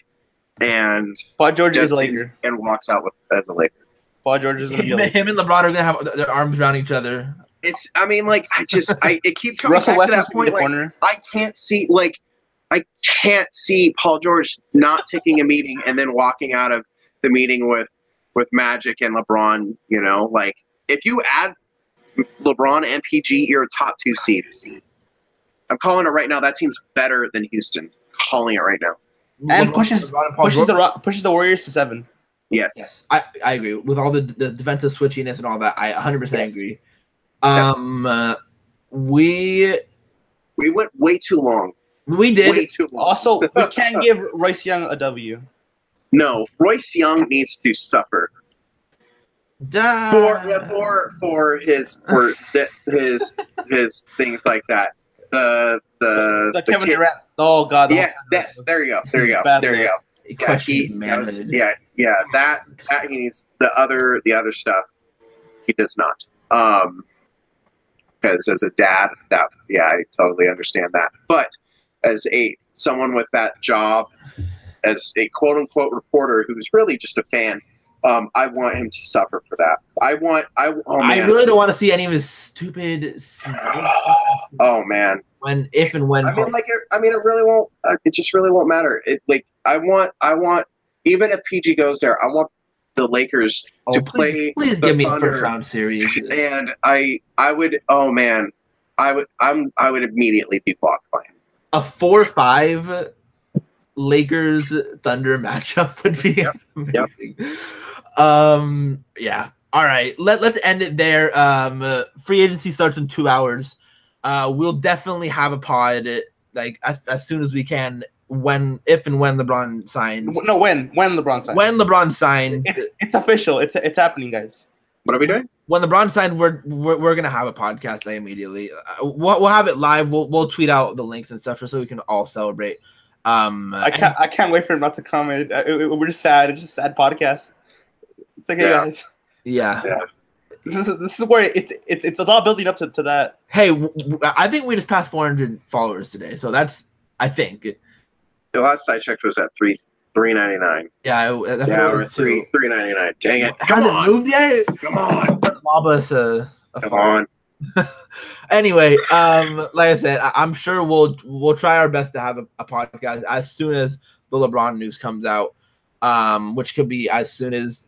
and Paul George is a Laker and walks out as a Laker. Paul George is going to be a Laker. Him and LeBron are going to have their arms around each other. It keeps coming back to that point. Like, I can't see Paul George not taking a meeting and then walking out of the meeting with Magic and LeBron. Like, if you add LeBron and PG, you're a top 2 seed. I'm calling it right now. That team's better than Houston. Calling it right now. And pushes the Warriors to 7. Yes. I agree with all the defensive switchiness and all that. I 100% agree. We went way too long. We did. Way too long. Also, we can't give Royce Young a W. No, Royce Young needs to suffer. For his things like that. The Kevin Durant. Oh God. Yes. There you go. That he needs the other stuff. He does not. Because as a dad, I totally understand that. But as someone with that job, as a quote unquote reporter who's really just a fan, I want him to suffer for that. I really don't want to see any of his stupid. Oh man. If and when. It really won't. It just really won't matter. I want. Even if PG goes there, I want the Lakers to play. Please give me a first round series. And I would. Oh man, I would immediately be blocked by him. A 4-5 Lakers Thunder matchup would be amazing. Yeah. All right. Let's end it there. Free agency starts in 2 hours. we'll definitely have a pod like as soon as we can. If and when LeBron signs. No, when LeBron signs. When LeBron signs, it's official. It's happening, guys. What are we doing? When LeBron signed, we're gonna have a podcast day immediately. We'll have it live. We'll tweet out the links and stuff just so we can all celebrate. I can't wait for him not to come. We're just sad. It's just a sad podcast. It's like, hey guys. Yeah. This is where it's all building up to that. Hey, I think we just passed 400 followers today, so that's I think. The last I checked was at $3.99. Yeah, we're $3.99. Dang it! Has it moved yet? Come on! Lob us a Come on. Anyway, like I said, I'm sure we'll try our best to have a podcast as soon as the LeBron news comes out, which could be as soon as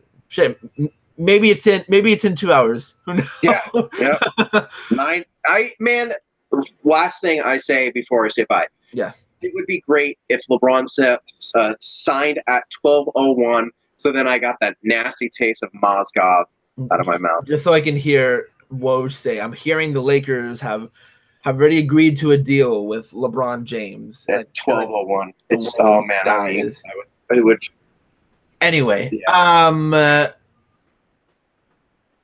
maybe it's in 2 hours. Who knows? Yeah. Last thing I say before I say bye. Yeah. It would be great if LeBron signed at 12:01, so then I got that nasty taste of Mozgov out of my mouth. Just so I can hear Woj say, I'm hearing the Lakers have already agreed to a deal with LeBron James at 12:01. It's it would. Anyway,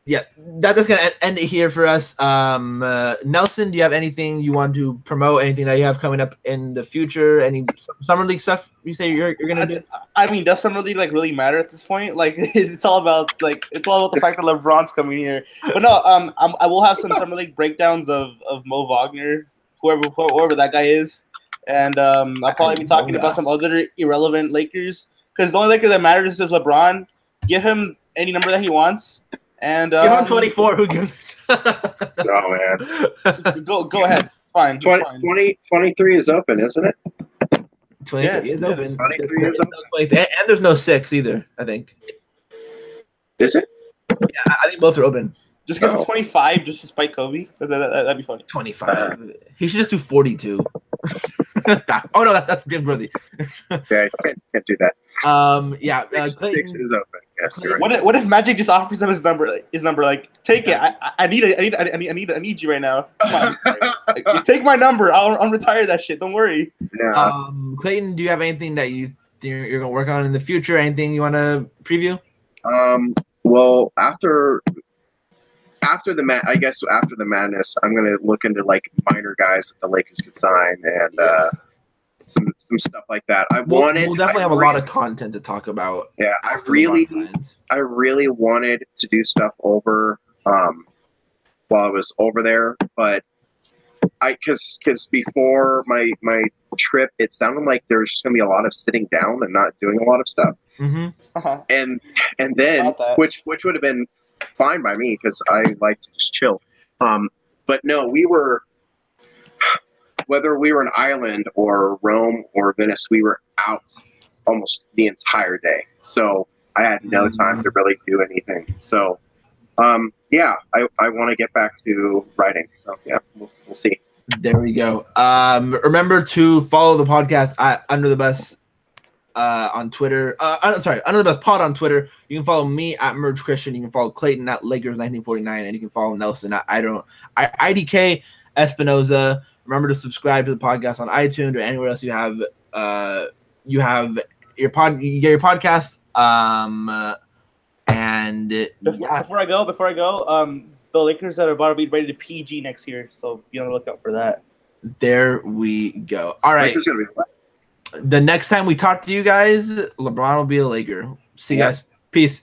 yeah, that's gonna end it here for us. Nelson, do you have anything you want to promote? Anything that you have coming up in the future? Any summer league stuff you say you're gonna do? I mean, does summer league really matter at this point? Like, it's all about the fact that LeBron's coming here. But no, I will have some summer league breakdowns of Mo Wagner, whoever that guy is, and I'll probably be talking about some other irrelevant Lakers because the only Laker that matters is LeBron. Give him any number that he wants. And give him 24. Who gives? Oh man, go ahead. It's fine. 23 is open, isn't it? 23 is open. 23 is open. And there's no 6 either. I think. Is it? Yeah, I think both are open. Just because it's 25, just to spite Kobe. That'd be funny. 25. He should just do 42. Oh no, that's James Worthy. Yeah, I can't do that. Yeah, Clayton is open. Yes, you're right. What if Magic just offers him his number? Like, take it. I need you right now. Come on. Take my number. I'll retire that shit. Don't worry. Yeah. Clayton, do you have anything that you're gonna work on in the future? Anything you want to preview? Well, after the madness, I'm gonna look into like minor guys that the Lakers could sign and some stuff like that. We'll definitely have a lot of content to talk about. Yeah, I really wanted to do stuff over while I was over there, but because before my trip, it sounded like there was just gonna be a lot of sitting down and not doing a lot of stuff. Mm-hmm. Uh-huh. And then which would have been fine by me because I like to just chill. But no, whether we were in Ireland or Rome or Venice, we were out almost the entire day. So I had no time to really do anything. So, I want to get back to writing. So yeah, we'll see. There we go. Remember to follow the podcast at Under the Best on Twitter. Under the Best Pod on Twitter. You can follow me at Merge Christian. You can follow Clayton at Lakers1949, and you can follow Nelson at IDK Espinoza. Remember to subscribe to the podcast on iTunes or anywhere else you have your podcast. Before I go, the Lakers are about to be ready to PG next year, so be on the lookout for that. There we go. All right. The next time we talk to you guys, LeBron will be a Laker. See you guys. Peace.